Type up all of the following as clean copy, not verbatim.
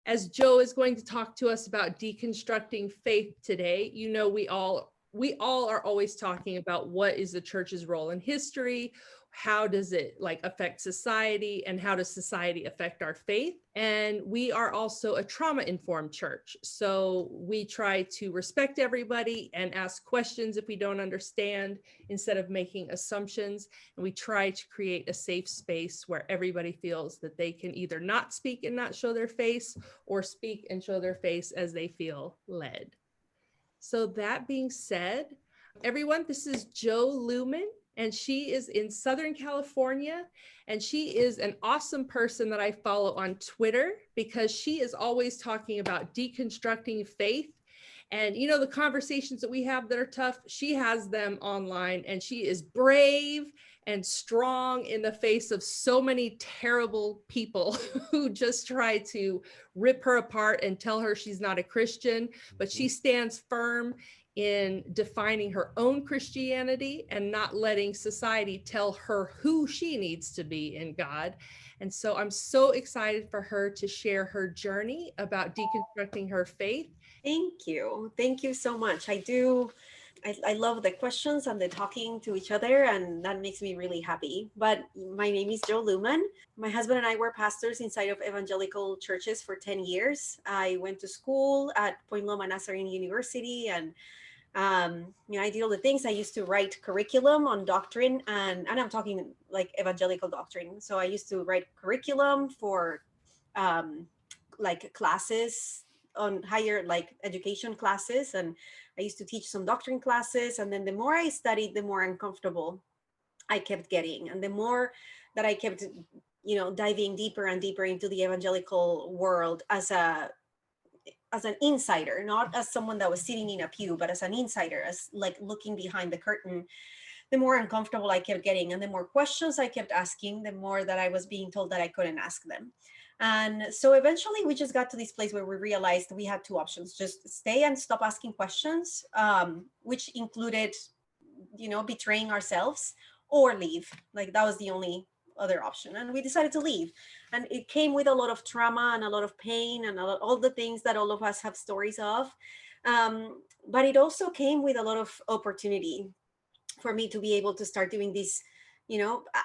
As Joe is going to talk to us about deconstructing faith today, you know, we all are always talking about what is the church's role in history, how does it like affect society, and how does society affect our faith? And we are also a trauma-informed church. So we try to respect everybody and ask questions if we don't understand instead of making assumptions. And we try to create a safe space where everybody feels that they can either not speak and not show their face or speak and show their face as they feel led. So that being said, everyone, this is Joe Luehmann, and she is in Southern California, and she is an awesome person that I follow on Twitter because she is always talking about deconstructing faith. And you know, the conversations that we have that are tough, she has them online, and she is brave and strong in the face of so many terrible people who just try to rip her apart and tell her she's not a Christian, but she stands firm in defining her own Christianity and not letting society tell her who she needs to be in God. And so I'm so excited for her to share her journey about deconstructing her faith. Thank you. Thank you so much. I love the questions and the talking to each other, and that makes me really happy. But my name is Joe Luehmann. My husband and I were pastors inside of evangelical churches for 10 years. I went to school at Point Loma Nazarene University, and I did all the things. I used to write curriculum on doctrine, and I'm talking like evangelical doctrine. So I used to write curriculum for like classes on higher like education classes, and I used to teach some doctrine classes. And then the more I studied, the more uncomfortable I kept getting, and the more that I kept diving deeper and deeper into the evangelical world as an insider, not as someone that was sitting in a pew, but as an insider, as like looking behind the curtain, the more uncomfortable I kept getting, and the more questions I kept asking, the more that I was being told that I couldn't ask them. And so eventually we just got to this place where we realized we had two options: just stay and stop asking questions, which included, betraying ourselves, or leave. Like that was the only other option. And we decided to leave. And it came with a lot of trauma and a lot of pain and all the things that all of us have stories of. But it also came with a lot of opportunity for me to be able to start doing this.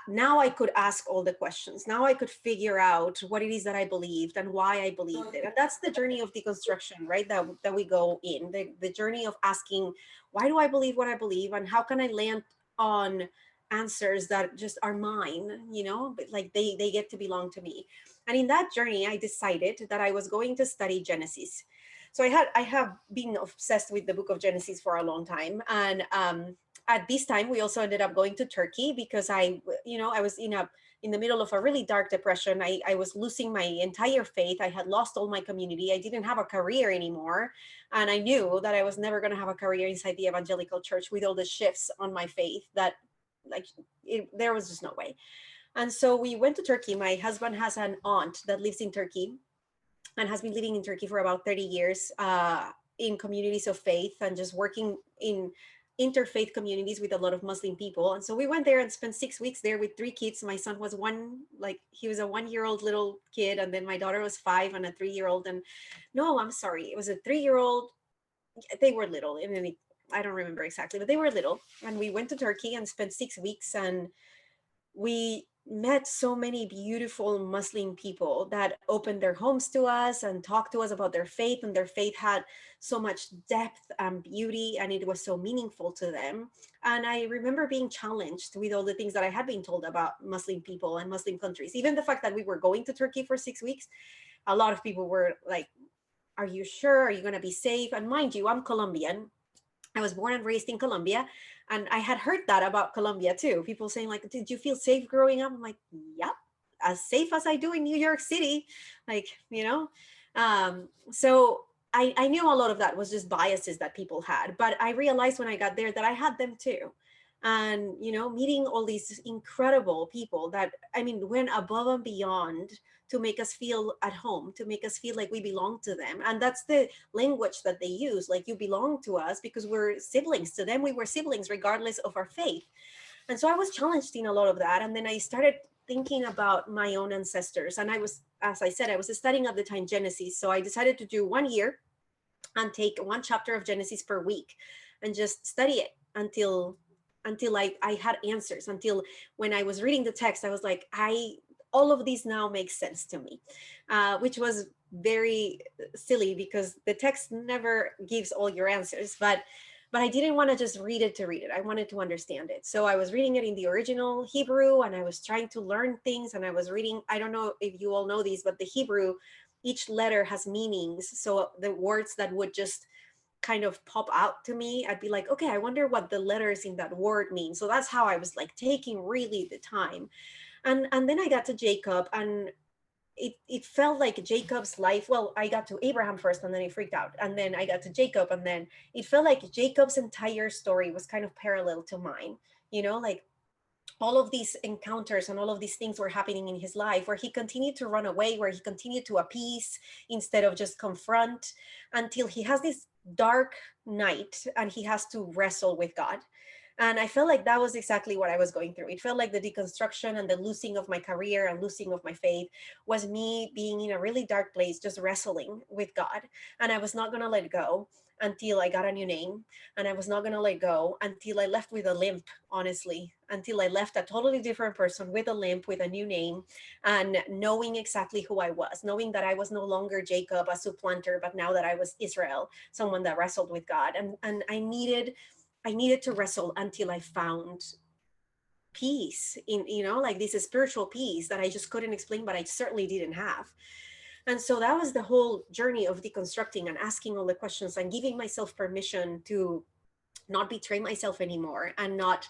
Now I could ask all the questions. Now I could figure out what it is that I believed and why I believed it. And that's the journey of deconstruction, right? That we go in, the journey of asking, why do I believe what I believe? And how can I land on answers that just are mine, but like they get to belong to me. And in that journey, I decided that I was going to study Genesis. So I have been obsessed with the book of Genesis for a long time. And at this time, we also ended up going to Turkey because I was in the middle of a really dark depression. I was losing my entire faith. I had lost all my community. I didn't have a career anymore. And I knew that I was never going to have a career inside the evangelical church with all the shifts on my faith that there was just no way. And so we went to Turkey. My husband has an aunt that lives in Turkey and has been living in Turkey for about 30 years in communities of faith and just working in interfaith communities with a lot of Muslim people. And so we went there and spent 6 weeks there with 3 kids. My son was he was a 1-year-old little kid. And then my daughter was 5 and a 3-year-old. And no, I'm sorry, it was a 3-year-old. They were little. I mean, I don't remember exactly, but they were little. And we went to Turkey and spent 6 weeks, and we met so many beautiful Muslim people that opened their homes to us and talked to us about their faith, and their faith had so much depth and beauty, and it was so meaningful to them. And I remember being challenged with all the things that I had been told about Muslim people and Muslim countries. Even the fact that we were going to Turkey for 6 weeks, a lot of people were like, are you sure? Are you going to be safe? And mind you, I'm Colombian. I was born and raised in Colombia, and I had heard that about Colombia too. People saying like, did you feel safe growing up? I'm like, yep, as safe as I do in New York City. So I knew a lot of that was just biases that people had, but I realized when I got there that I had them too. And, meeting all these incredible people that, went above and beyond to make us feel at home, to make us feel like we belong to them. And that's the language that they use, like, you belong to us because we're siblings. To them, we were siblings regardless of our faith. And so I was challenged in a lot of that. And then I started thinking about my own ancestors. And I was, as I said, I was studying at the time Genesis. So I decided to do 1 year and take one chapter of Genesis per week and just study it until I had answers, until when I was reading the text, I was like, all of these now make sense to me, which was very silly because the text never gives all your answers, but I didn't want to just read it to read it. I wanted to understand it. So I was reading it in the original Hebrew, and I was trying to learn things, and I was reading, I don't know if you all know these, but the Hebrew, each letter has meanings. So the words that would just kind of pop out to me, I'd be like, okay, I wonder what the letters in that word mean. So that's how I was like taking really the time. And then I got to Jacob, and it felt like Jacob's life. Well, I got to Abraham first, and then I freaked out. And then I got to Jacob, and then it felt like Jacob's entire story was kind of parallel to mine. Like all of these encounters and all of these things were happening in his life, where he continued to run away, where he continued to appease instead of just confront, until he has this dark night and he has to wrestle with God. And I felt like that was exactly what I was going through. It felt like the deconstruction and the losing of my career and losing of my faith was me being in a really dark place, just wrestling with God. And I was not going to let go until I got a new name. And I was not going to let go until I left with a limp, honestly, until I left a totally different person with a limp, with a new name, and knowing exactly who I was, knowing that I was no longer Jacob, a supplanter, but now that I was Israel, someone that wrestled with God. And I needed to wrestle until I found peace in, like this spiritual peace that I just couldn't explain, but I certainly didn't have. And so that was the whole journey of deconstructing and asking all the questions and giving myself permission to not betray myself anymore, and not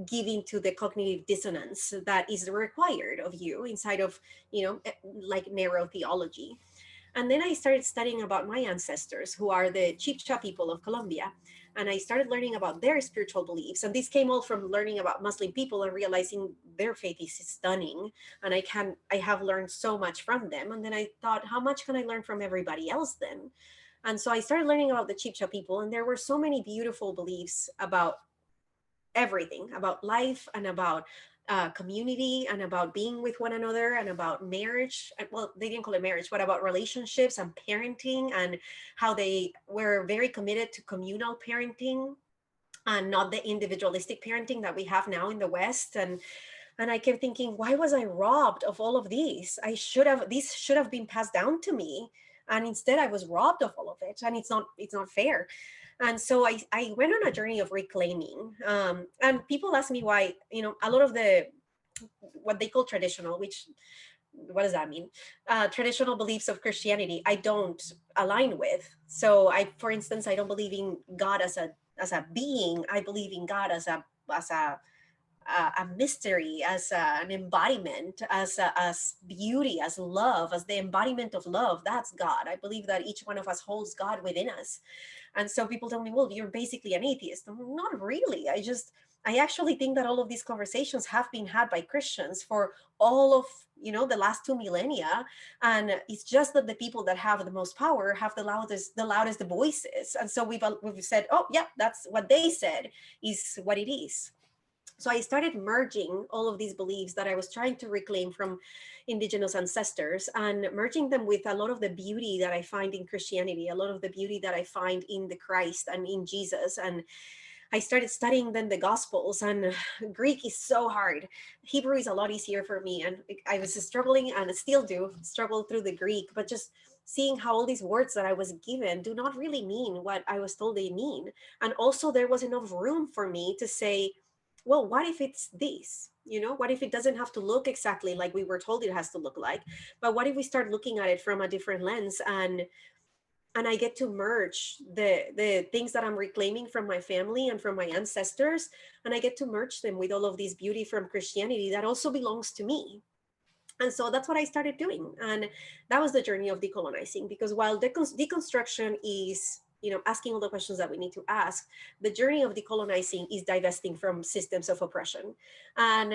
giving to the cognitive dissonance that is required of you inside of, like narrow theology. And then I started studying about my ancestors, who are the Chibcha people of Colombia. And I started learning about their spiritual beliefs. And this came all from learning about Muslim people and realizing their faith is stunning. And I have learned so much from them. And then I thought, how much can I learn from everybody else then? And so I started learning about the Chibcha people. And there were so many beautiful beliefs about everything, about life and about community and about being with one another and about marriage. Well, they didn't call it marriage, but about relationships and parenting, and how they were very committed to communal parenting and not the individualistic parenting that we have now in the West. And I kept thinking, why was I robbed of all of these? These should have been passed down to me. And instead I was robbed of all of it. And it's not fair. And so I went on a journey of reclaiming. And people ask me why, a lot of what they call traditional, which, what does that mean? Traditional beliefs of Christianity, I don't align with. So for instance, I don't believe in God as a being. I believe in God as a mystery, as an embodiment, as beauty, as love, as the embodiment of love. That's God. I believe that each one of us holds God within us. And so people tell me, well, you're basically an atheist. Not really. I actually think that all of these conversations have been had by Christians for all of, the last 2 millennia. And it's just that the people that have the most power have the loudest voices. And so we've said, oh yeah, that's what they said is what it is. So I started merging all of these beliefs that I was trying to reclaim from indigenous ancestors, and merging them with a lot of the beauty that I find in Christianity, a lot of the beauty that I find in the Christ and in Jesus. And I started studying then the Gospels, and Greek is so hard. Hebrew is a lot easier for me. And I was struggling, and still do struggle through the Greek, but just seeing how all these words that I was given do not really mean what I was told they mean. And also there was enough room for me to say, well, what if it's this? What if it doesn't have to look exactly like we were told it has to look like? But what if we start looking at it from a different lens, and I get to merge the things that I'm reclaiming from my family and from my ancestors, and I get to merge them with all of this beauty from Christianity that also belongs to me. And so that's what I started doing. And that was the journey of decolonizing, because while deconstruction is, asking all the questions that we need to ask, the journey of decolonizing is divesting from systems of oppression. And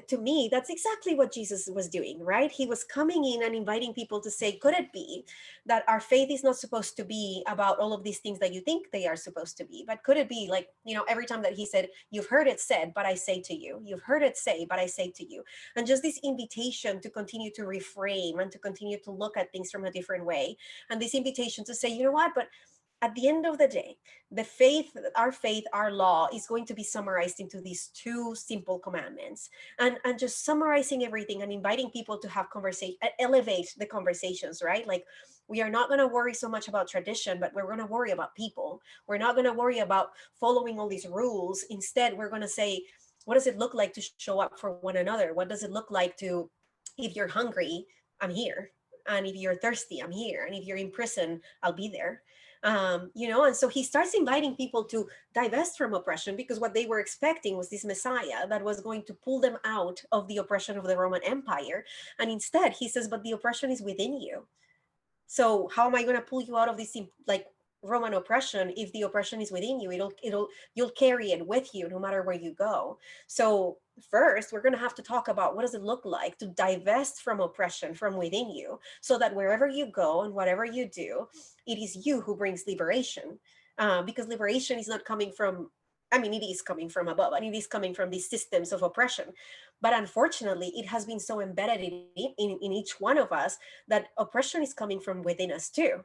to me, that's exactly what Jesus was doing, right? He was coming in and inviting people to say, could it be that our faith is not supposed to be about all of these things that you think they are supposed to be? But could it be like, every time that he said, you've heard it said, but I say to you, you've heard it say, but I say to you. And just this invitation to continue to reframe and to continue to look at things from a different way. And this invitation to say, you know what, but at the end of the day, faith, our law is going to be summarized into these two simple commandments, and just summarizing everything and inviting people to have conversation, elevate the conversations, right? Like, we are not going to worry so much about tradition, but we're going to worry about people. We're not going to worry about following all these rules. Instead, we're going to say, what does it look like to show up for one another? What does it look like to, if you're hungry, I'm here. And if you're thirsty, I'm here. And if you're in prison, I'll be there. And so he starts inviting people to divest from oppression, because what they were expecting was this Messiah that was going to pull them out of the oppression of the Roman Empire. And instead he says, but the oppression is within you. So how am I going to pull you out of this, like, Roman oppression? If the oppression is within you, you'll carry it with you no matter where you go. So first, we're going to have to talk about, what does it look like to divest from oppression from within you, so that wherever you go and whatever you do, it is you who brings liberation. Because liberation is not coming from, it is coming from above, and it is coming from these systems of oppression. But unfortunately, it has been so embedded in each one of us that oppression is coming from within us too.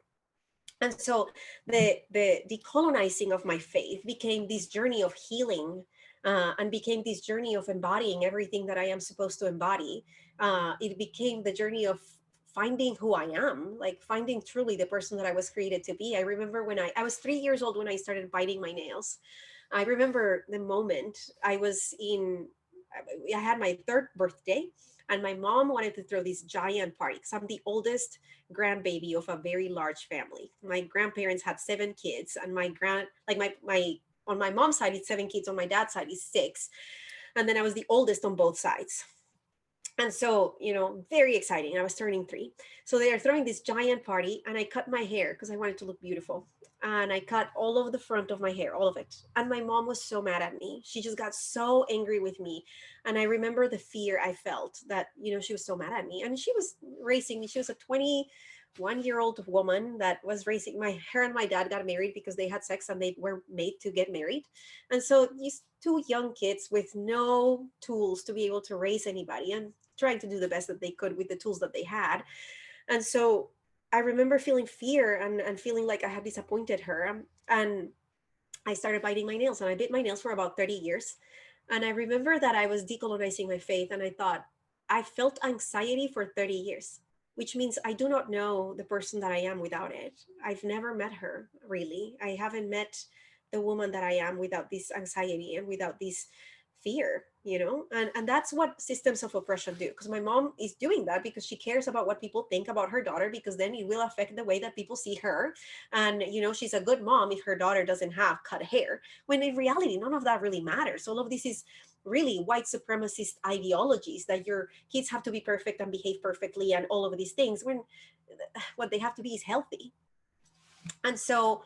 And so the decolonizing of my faith became this journey of healing, and became this journey of embodying everything that I am supposed to embody. It became the journey of finding who I am, like finding truly the person that I was created to be. I remember when I was 3 years old when I started biting my nails. I remember the moment I had my 3rd birthday, and my mom wanted to throw this giant party, because I'm the oldest grandbaby of a very large family. My grandparents had 7 kids, and my on my mom's side, it's 7 kids. On my dad's side, it's 6. And then I was the oldest on both sides. And so, very exciting. I was turning 3. So they are throwing this giant party, and I cut my hair because I wanted to look beautiful. And I cut all of the front of my hair, all of it. And my mom was so mad at me. She just got so angry with me. And I remember the fear I felt that, she was so mad at me. And she was raising me. She was a 21-year-old woman that was raising her and my dad got married because they had sex and they were made to get married. And so these 2 young kids with no tools to be able to raise anybody, and trying to do the best that they could with the tools that they had. And so I remember feeling fear and feeling like I had disappointed her. And I started biting my nails, and I bit my nails for about 30 years. And I remember that I was decolonizing my faith, and I thought, I felt anxiety for 30 years, which means I do not know the person that I am without it. I've never met her, really. I haven't met the woman that I am without this anxiety and without this fear, and that's what systems of oppression do. Because my mom is doing that because she cares about what people think about her daughter, because then it will affect the way that people see her. And she's a good mom if her daughter doesn't have cut hair, when in reality none of that really matters. All of this is really white supremacist ideologies, that your kids have to be perfect and behave perfectly and all of these things, when what they have to be is healthy. And so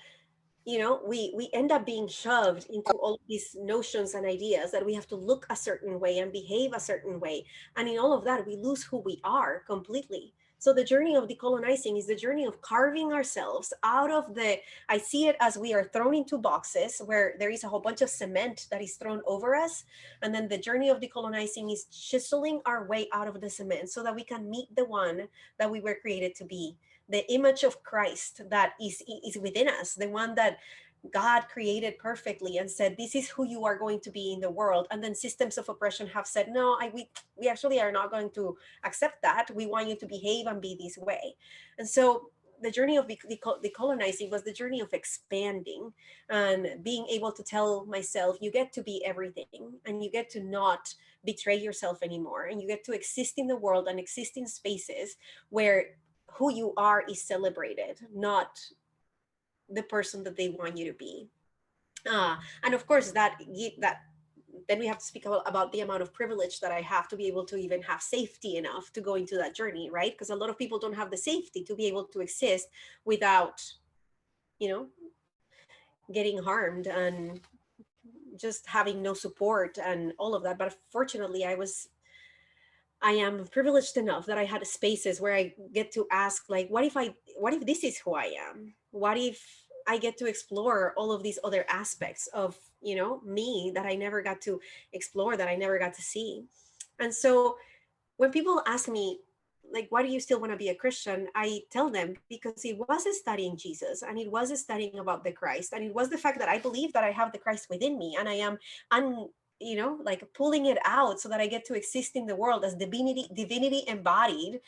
we end up being shoved into all of these notions and ideas that we have to look a certain way and behave a certain way. And in all of that, we lose who we are completely. So the journey of decolonizing is the journey of carving ourselves out of I see it as we are thrown into boxes where there is a whole bunch of cement that is thrown over us. And then the journey of decolonizing is chiseling our way out of the cement so that we can meet the one that we were created to be. The image of Christ that is within us, the one that God created perfectly and said, this is who you are going to be in the world. And then systems of oppression have said, no, we actually are not going to accept that. We want you to behave and be this way. And so the journey of decolonizing was the journey of expanding and being able to tell myself, you get to be everything, and you get to not betray yourself anymore. And you get to exist in the world and exist in spaces where who you are is celebrated, not the person that they want you to be. And of course, that then we have to speak about the amount of privilege that I have to be able to even have safety enough to go into that journey, right? Because a lot of people don't have the safety to be able to exist without, getting harmed and just having no support and all of that. But fortunately, I was I am privileged enough that I had spaces where I get to ask, like, what if this is who I am? What if I get to explore all of these other aspects of, me that I never got to explore, that I never got to see? And so when people ask me, like, why do you still want to be a Christian? I tell them because it was studying Jesus, and it was studying about the Christ, and it was the fact that I believe that I have the Christ within me, and I am like pulling it out so that I get to exist in the world as divinity embodied,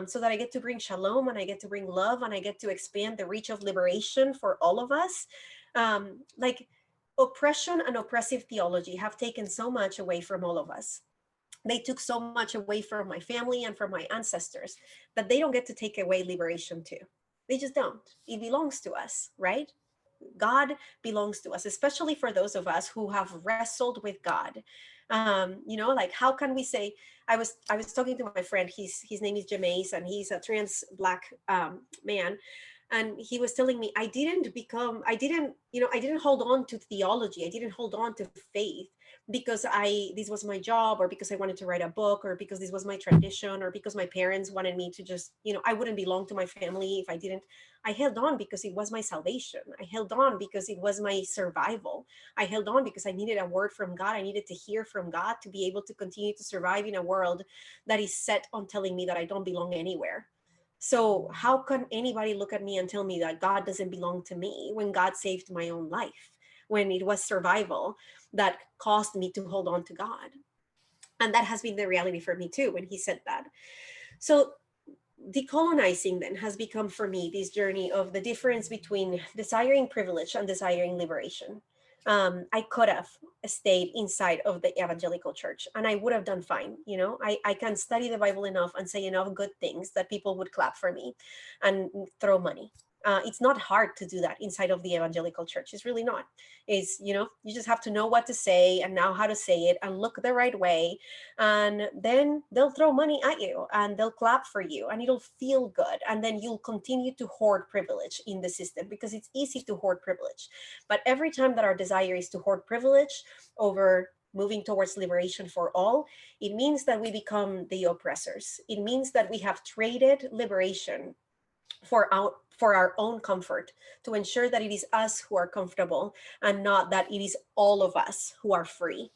so that I get to bring shalom, and I get to bring love, and I get to expand the reach of liberation for all of us. Like, oppression and oppressive theology have taken so much away from all of us. They took so much away from my family and from my ancestors that they don't get to take away liberation too. They just don't. It belongs to us, right? God belongs to us, especially for those of us who have wrestled with God. Like, how can we say? I was talking to my friend. His name is Jameis, and he's a trans Black man, and he was telling me I didn't hold on to theology. I didn't hold on to faith because this was my job, or because I wanted to write a book, or because this was my tradition, or because my parents wanted me to just, I wouldn't belong to my family if I didn't. I held on because it was my salvation. I held on because it was my survival. I held on because I needed a word from God. I needed to hear from God to be able to continue to survive in a world that is set on telling me that I don't belong anywhere. So how can anybody look at me and tell me that God doesn't belong to me when God saved my own life, when it was survival that caused me to hold on to God? And that has been the reality for me too, when he said that. So decolonizing then has become for me this journey of the difference between desiring privilege and desiring liberation. I could have stayed inside of the evangelical church and I would have done fine. I can study the Bible enough and say enough good things that people would clap for me and throw money. It's not hard to do that inside of the evangelical church. It's really not. You just have to know what to say and know how to say it and look the right way. And then they'll throw money at you and they'll clap for you and it'll feel good. And then you'll continue to hoard privilege in the system because it's easy to hoard privilege. But every time that our desire is to hoard privilege over moving towards liberation for all, it means that we become the oppressors. It means that we have traded liberation for our own comfort, to ensure that it is us who are comfortable and not that it is all of us who are free.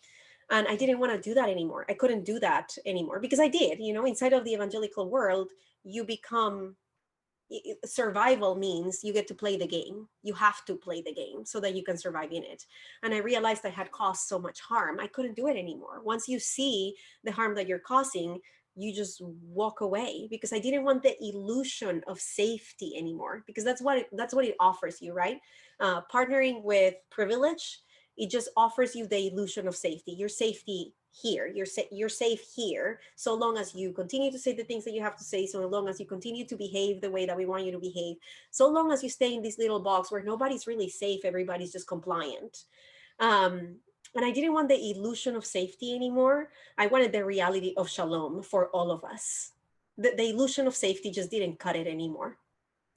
And I didn't want to do that anymore. I couldn't do that anymore because I did. Inside of the evangelical world, you become survival means you get to play the game. You have to play the game so that you can survive in it. And I realized I had caused so much harm. I couldn't do it anymore. Once you see the harm that you're causing, you just walk away, because I didn't want the illusion of safety anymore, because that's what it offers you, right? Partnering with privilege, it just offers you the illusion of safety. Your safety here, you're safe here, so long as you continue to say the things that you have to say, so long as you continue to behave the way that we want you to behave, so long as you stay in this little box where nobody's really safe, everybody's just compliant. And I didn't want the illusion of safety anymore. I wanted the reality of shalom for all of us. The illusion of safety just didn't cut it anymore.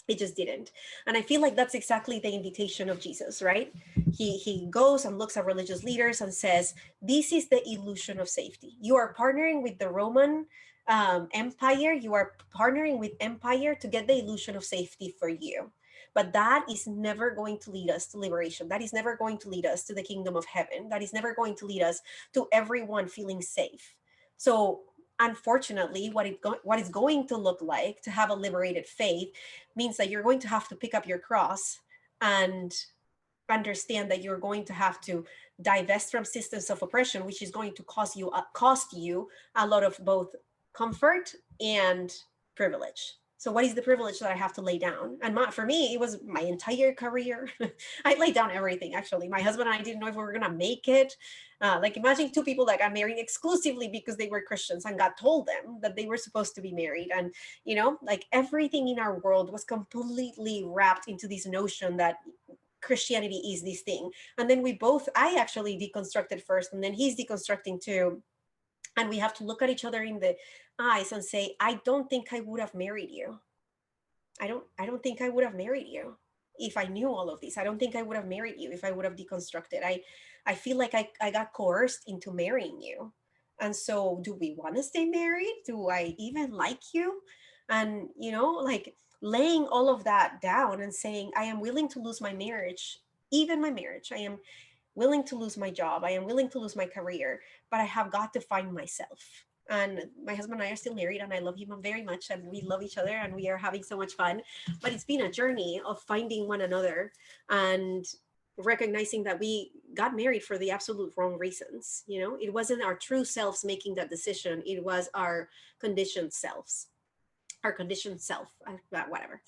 It just didn't. And I feel like that's exactly the invitation of Jesus, right? He goes and looks at religious leaders and says, this is the illusion of safety. You are partnering with the Roman Empire. You are partnering with empire to get the illusion of safety for you. But that is never going to lead us to liberation. That is never going to lead us to the kingdom of heaven. That is never going to lead us to everyone feeling safe. So unfortunately, what it's going to look like to have a liberated faith means that you're going to have to pick up your cross and understand that you're going to have to divest from systems of oppression, which is going to cost you a lot of both comfort and privilege. So what is the privilege that I have to lay down? And for me, it was my entire career. I laid down everything, actually. My husband and I didn't know if we were going to make it. Like, imagine two people that got married exclusively because they were Christians and God told them that they were supposed to be married. And, like, everything in our world was completely wrapped into this notion that Christianity is this thing. And then I actually deconstructed first, and then he's deconstructing too. And we have to look at each other in the eyes and say, I don't think I would have married you. I don't think I would have married you if I knew all of this. I don't think I would have married you if I would have deconstructed. I feel like I got coerced into marrying you. And so do we want to stay married? Do I even like you? And, like laying all of that down and saying, I am willing to lose my marriage, even my marriage. I am willing to lose my job. I am willing to lose my career, but I have got to find myself. And my husband and I are still married, and I love him very much, and we love each other, and we are having so much fun. But it's been a journey of finding one another and recognizing that we got married for the absolute wrong reasons. It wasn't our true selves making that decision. It was our conditioned selves, our conditioned self, whatever.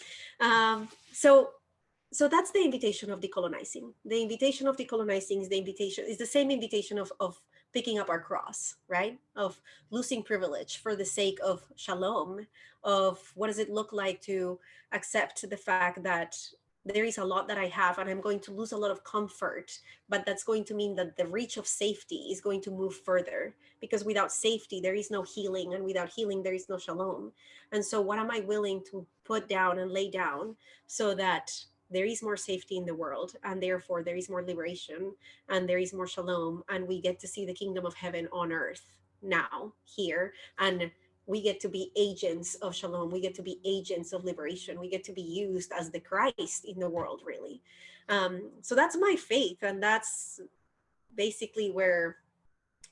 So that's the invitation of decolonizing. The invitation of decolonizing is the same invitation of picking up our cross, right? Of losing privilege for the sake of shalom, of what does it look like to accept the fact that there is a lot that I have and I'm going to lose a lot of comfort, but that's going to mean that the reach of safety is going to move further, because without safety, there is no healing, and without healing, there is no shalom. And so what am I willing to put down and lay down so that there is more safety in the world, and therefore there is more liberation, and there is more shalom, and we get to see the kingdom of heaven on earth now, here, and we get to be agents of shalom. We get to be agents of liberation. We get to be used as the Christ in the world, really. So that's my faith, and that's basically where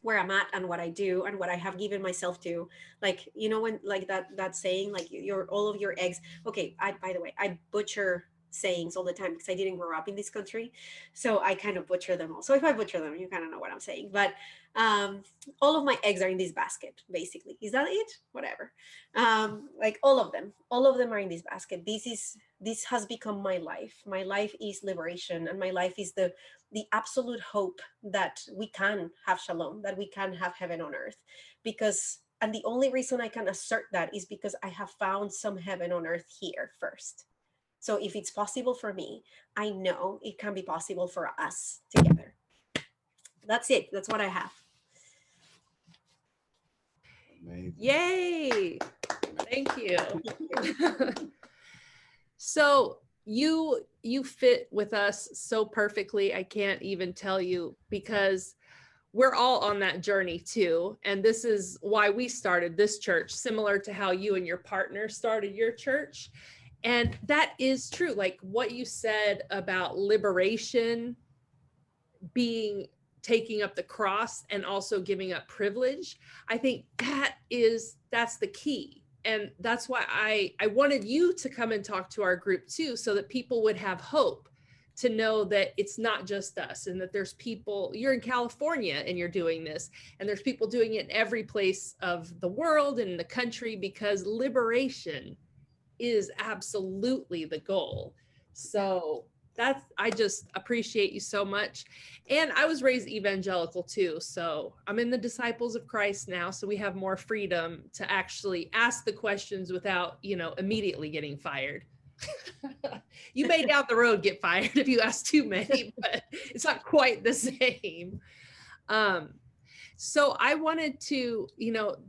I'm at, and what I do, and what I have given myself to. Like, when like that saying, like all of your eggs. Okay, by the way, I butcher sayings all the time because I didn't grow up in this country, so I kind of butcher them all. So if I butcher them, you kind of know what I'm saying. But all of my eggs are in this basket, basically. Is that it? Whatever. Like all of them are in this basket. This has become my life. My life is liberation, and my life is the absolute hope that we can have shalom, that we can have heaven on earth. And the only reason I can assert that is because I have found some heaven on earth here first. So if it's possible for me, I know it can be possible for us together. That's it. That's what I have. Amazing. Yay. Thank you. So you fit with us so perfectly. I can't even tell you, because we're all on that journey too. And this is why we started this church, similar to how you and your partner started your church. And that is true. Like what you said about liberation being taking up the cross and also giving up privilege. I think that's the key. And that's why I wanted you to come and talk to our group too, so that people would have hope to know that it's not just us, and that there's people, you're in California and you're doing this, and there's people doing it in every place of the world and in the country, because liberation is absolutely the goal. So I just appreciate you so much. And I was raised evangelical too. So I'm in the Disciples of Christ now. So we have more freedom to actually ask the questions without, immediately getting fired. You may down the road get fired if you ask too many, but it's not quite the same. So I wanted to,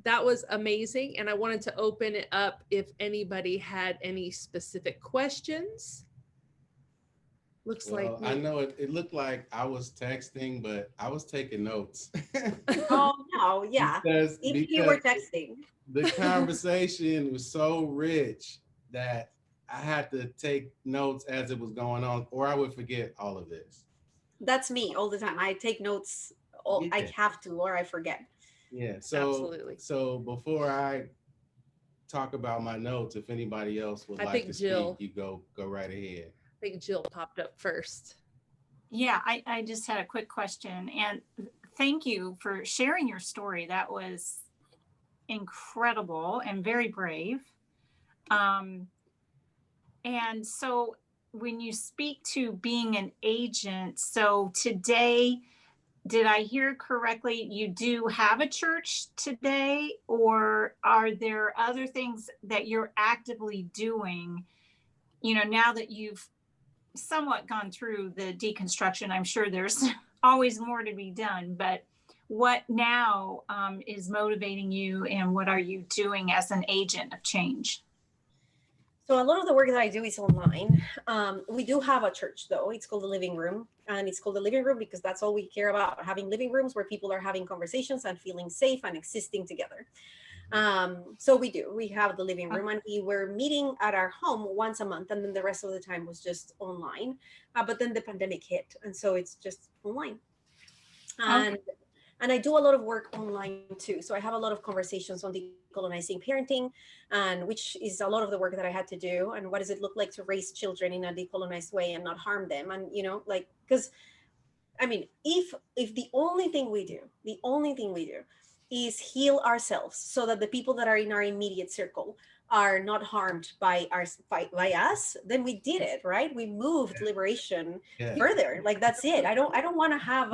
that was amazing. And I wanted to open it up if anybody had any specific questions. I know it looked like I was texting, but I was taking notes. Oh, no, yeah. Because you were texting. The conversation was so rich that I had to take notes as it was going on, or I would forget all of this. That's me all the time. I take notes. Yeah. I have to, or I forget. Yeah. So absolutely. So before I talk about my notes, if anybody else would like to Jill, speak, you go right ahead. I think Jill popped up first. Yeah, I just had a quick question, and thank you for sharing your story. That was incredible and very brave. And so when you speak to being an agent, so today, did I hear correctly, you do have a church today, or are there other things that you're actively doing, now that you've somewhat gone through the deconstruction? I'm sure there's always more to be done, but what now is motivating you, and what are you doing as an agent of change? So a lot of the work that I do is online. We do have a church though. It's called the Living Room, and it's called the Living Room because that's all we care about, having living rooms where people are having conversations and feeling safe and existing together. So we have the living room, and we were meeting at our home once a month, and then the rest of the time was just online. But then the pandemic hit, and so it's just online. And I do a lot of work online too. So I have a lot of conversations on decolonizing parenting, and which is a lot of the work that I had to do. And what does it look like to raise children in a decolonized way and not harm them? And like, because I mean, if the only thing we do is heal ourselves so that the people that are in our immediate circle are not harmed by us, then we did it, right? We moved liberation further. Like, that's it. I don't want to have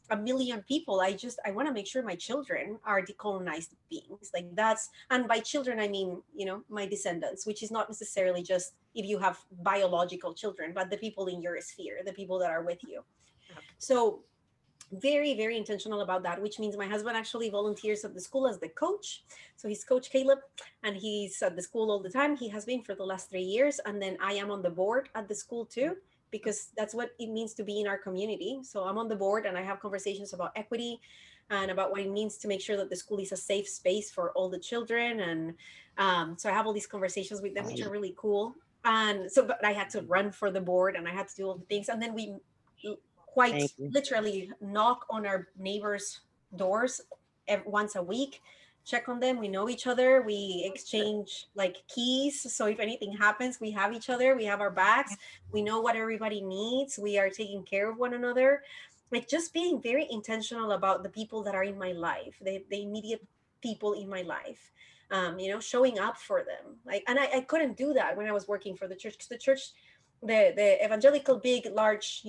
a million people. I want to make sure my children are decolonized beings. Like, that's, and by children I mean, my descendants, which is not necessarily just if you have biological children, but the people in your sphere, the people that are with you. So very, very intentional about that, which means my husband actually volunteers at the school as the coach. So he's Coach Caleb, and he's at the school all the time. He has been for the last 3 years. And then I am on the board at the school too, because that's what it means to be in our community. So I'm on the board, and I have conversations about equity and about what it means to make sure that the school is a safe space for all the children. And so I have all these conversations with them, which are really cool. And so, but I had to run for the board, and I had to do all the things. And then we quite literally knock on our neighbors' doors once a week, check on them. We know each other. We exchange like keys. So if anything happens, we have each other. We have our backs. We know what everybody needs. We are taking care of one another. Like, just being very intentional about the people that are in my life, the immediate people in my life, showing up for them. Like, and I couldn't do that when I was working for the church, because the church, the evangelical, big, large,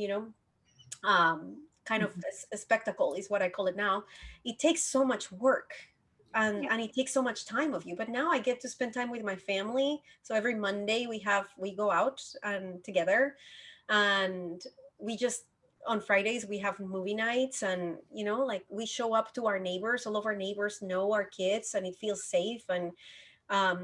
kind of a spectacle is what I call it now. It takes so much work, and it takes so much time of you. But now I get to spend time with my family. So every Monday we go out and together, and on Fridays we have movie nights, and like, we show up to our neighbors. All of our neighbors know our kids, and it feels safe. And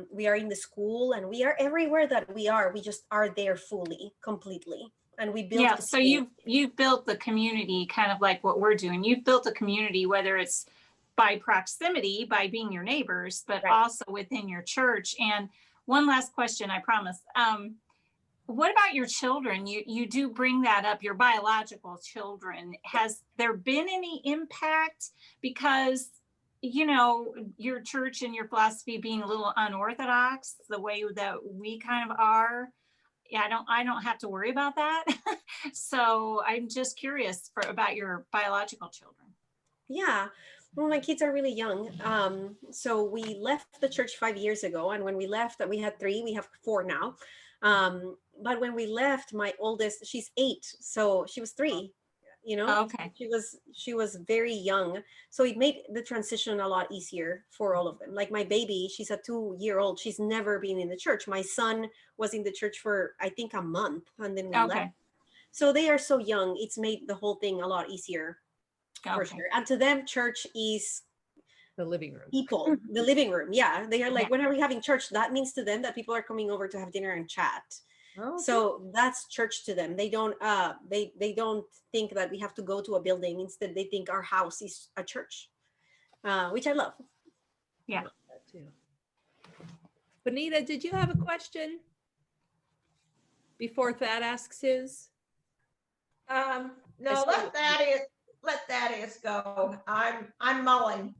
we are in the school, and we are everywhere that we just are there fully, completely. And we build. So you've built the community, kind of like what we're doing. You've built a community, whether it's by proximity, by being your neighbors, but also within your church. And one last question, I promise. What about your children? You do bring that up, your biological children. Has there been any impact? Because, your church and your philosophy being a little unorthodox, the way that we kind of are. Yeah, I don't have to worry about that. So I'm just curious about your biological children. Yeah. Well, my kids are really young. So we left the church 5 years ago. And when we left, we had 3, we have 4 now. But when we left, my oldest, she's 8. So she was 3, Okay. She was very young. So it made the transition a lot easier for all of them. Like, my baby, she's a 2-year-old. She's never been in the church. My son was in the church for, I think, a month, and then we left. So they are so young. It's made the whole thing a lot easier, for sure. And to them, church is the living room. People, the living room. Yeah. They are like, when are we having church? That means to them that people are coming over to have dinner and chat. Oh, okay. So that's church to them. They don't they don't think that we have to go to a building. Instead, they think our house is a church, which I love. Yeah. I love that too. Bonita, did you have a question before Thad asks his? No, let Thaddeus go. I'm mulling.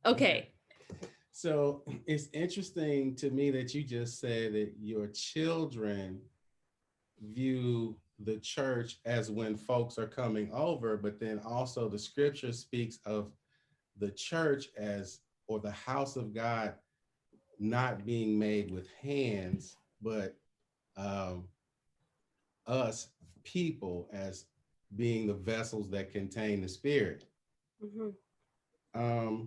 Okay. So it's interesting to me that you just said that your children view the church as when folks are coming over, but then also the scripture speaks of the church as, or the house of God, not being made with hands, but us people as being the vessels that contain the Spirit. Mm-hmm.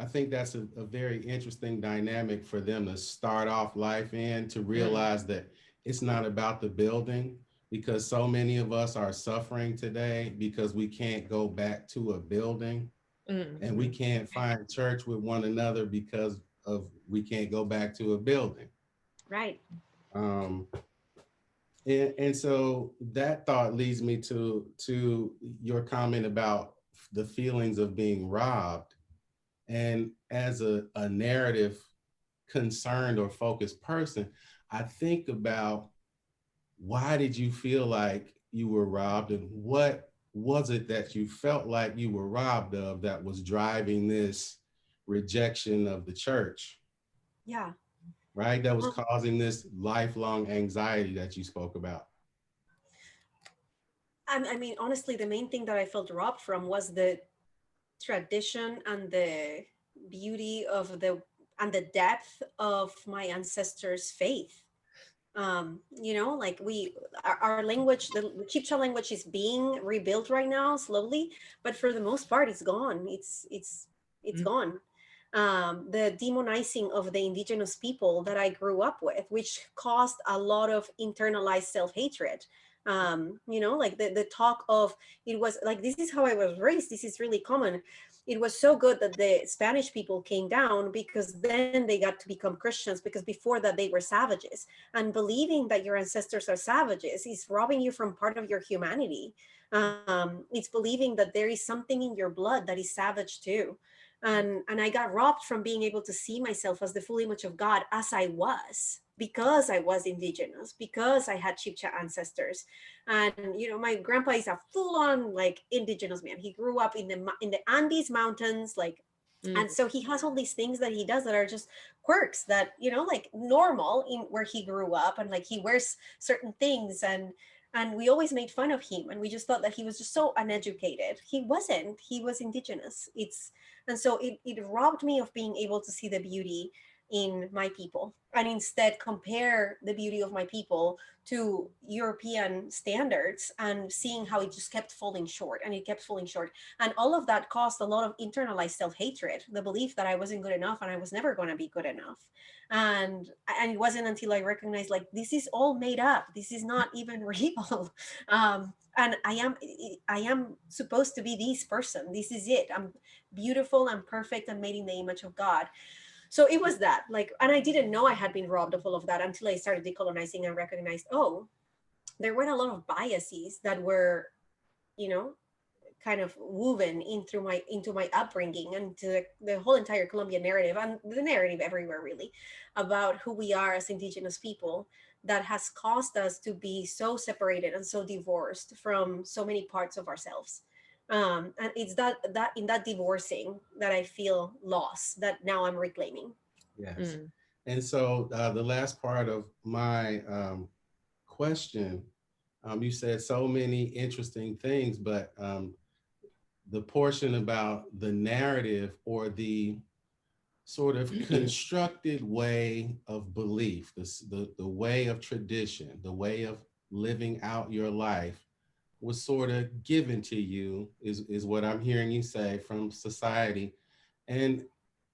I think that's a very interesting dynamic for them to start off life in, to realize that it's not about the building, because so many of us are suffering today because we can't go back to a building, and we can't find church with one another because of we can't go back to a building. Right. And so that thought leads me to your comment about the feelings of being robbed. And as a narrative concerned or focused person, I think about, why did you feel like you were robbed, and what was it that you felt like you were robbed of that was driving this rejection of the church? Yeah. Right? That was causing this lifelong anxiety that you spoke about. I mean, honestly, the main thing that I felt robbed from was the tradition and the beauty of and the depth of my ancestors' faith. Like our language, the Chibcha language is being rebuilt right now slowly, but for the most part, it's gone. It's gone. The demonizing of the indigenous people that I grew up with, which caused a lot of internalized self-hatred. Like the talk of, it was like, this is how I was raised. This is really common. It was so good that the Spanish people came down, because then they got to become Christians, because before that they were savages. And believing that your ancestors are savages is robbing you from part of your humanity. It's believing that there is something in your blood that is savage too. And I got robbed from being able to see myself as the full image of God as I was, because I was indigenous, because I had Chibcha ancestors. And my grandpa is a full-on like indigenous man. He grew up in the Andes mountains, like, and so he has all these things that he does that are just quirks that, like normal in where he grew up, and like he wears certain things, and we always made fun of him, and we just thought that he was just so uneducated. He wasn't. He was indigenous. And so it robbed me of being able to see the beauty in my people, and instead compare the beauty of my people to European standards, and seeing how it just kept falling short, and it kept falling short. And all of that caused a lot of internalized self-hatred, the belief that I wasn't good enough and I was never going to be good enough. And it wasn't until I recognized, like, this is all made up. This is not even real. And I am supposed to be this person. This is it. I'm beautiful and perfect and made in the image of God. So it was that, like, and I didn't know I had been robbed of all of that until I started decolonizing and recognized, oh, there were a lot of biases that were, kind of woven into my upbringing, and to the whole entire Colombian narrative, and the narrative everywhere really, about who we are as indigenous people, that has caused us to be so separated and so divorced from so many parts of ourselves. And it's that in that divorcing that I feel loss, that now I'm reclaiming. Yes. And so the last part of my question, you said so many interesting things, but the portion about the narrative, or the sort of constructed way of belief, the way of tradition, the way of living out your life, was sort of given to you, is what I'm hearing you say, from society. And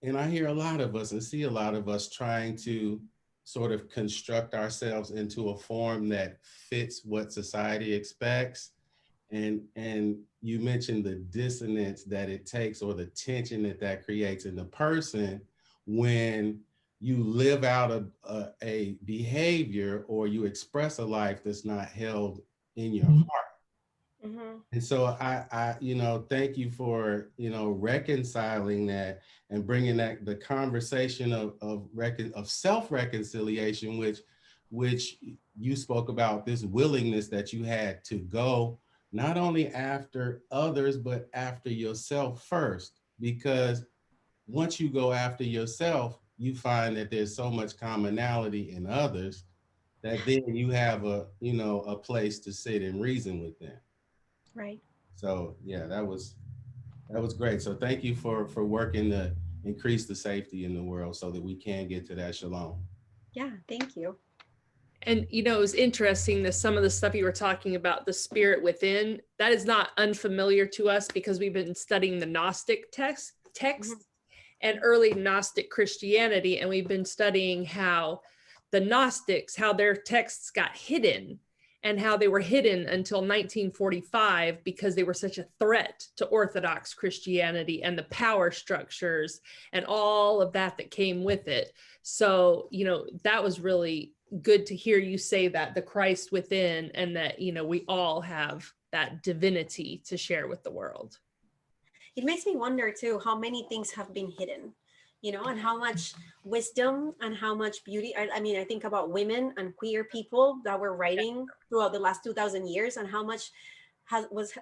I hear a lot of us and see a lot of us trying to sort of construct ourselves into a form that fits what society expects. And you mentioned the dissonance that it takes, or the tension that creates in the person when you live out a behavior, or you express a life that's not held in your heart. Mm-hmm. And so I thank you for, reconciling that, and bringing that, the conversation of self-reconciliation, which you spoke about, this willingness that you had to go not only after others, but after yourself first. Because once you go after yourself, you find that there's so much commonality in others, that then you have a place to sit and reason with them. Right. So yeah, that was great. So thank you for working to increase the safety in the world, so that we can get to that shalom. Yeah, thank you. And it was interesting that some of the stuff you were talking about, the spirit within, that is not unfamiliar to us, because we've been studying the Gnostic texts and early Gnostic Christianity, and we've been studying how the Gnostics, how their texts got hidden. and how they were hidden until 1945 because they were such a threat to Orthodox Christianity and the power structures and all of that came with it. So, that was really good to hear you say that, the Christ within, and that, we all have that divinity to share with the world. It makes me wonder too, how many things have been hidden, and how much wisdom and how much beauty. I mean, I think about women and queer people that were writing throughout the last 2000 years, and how much was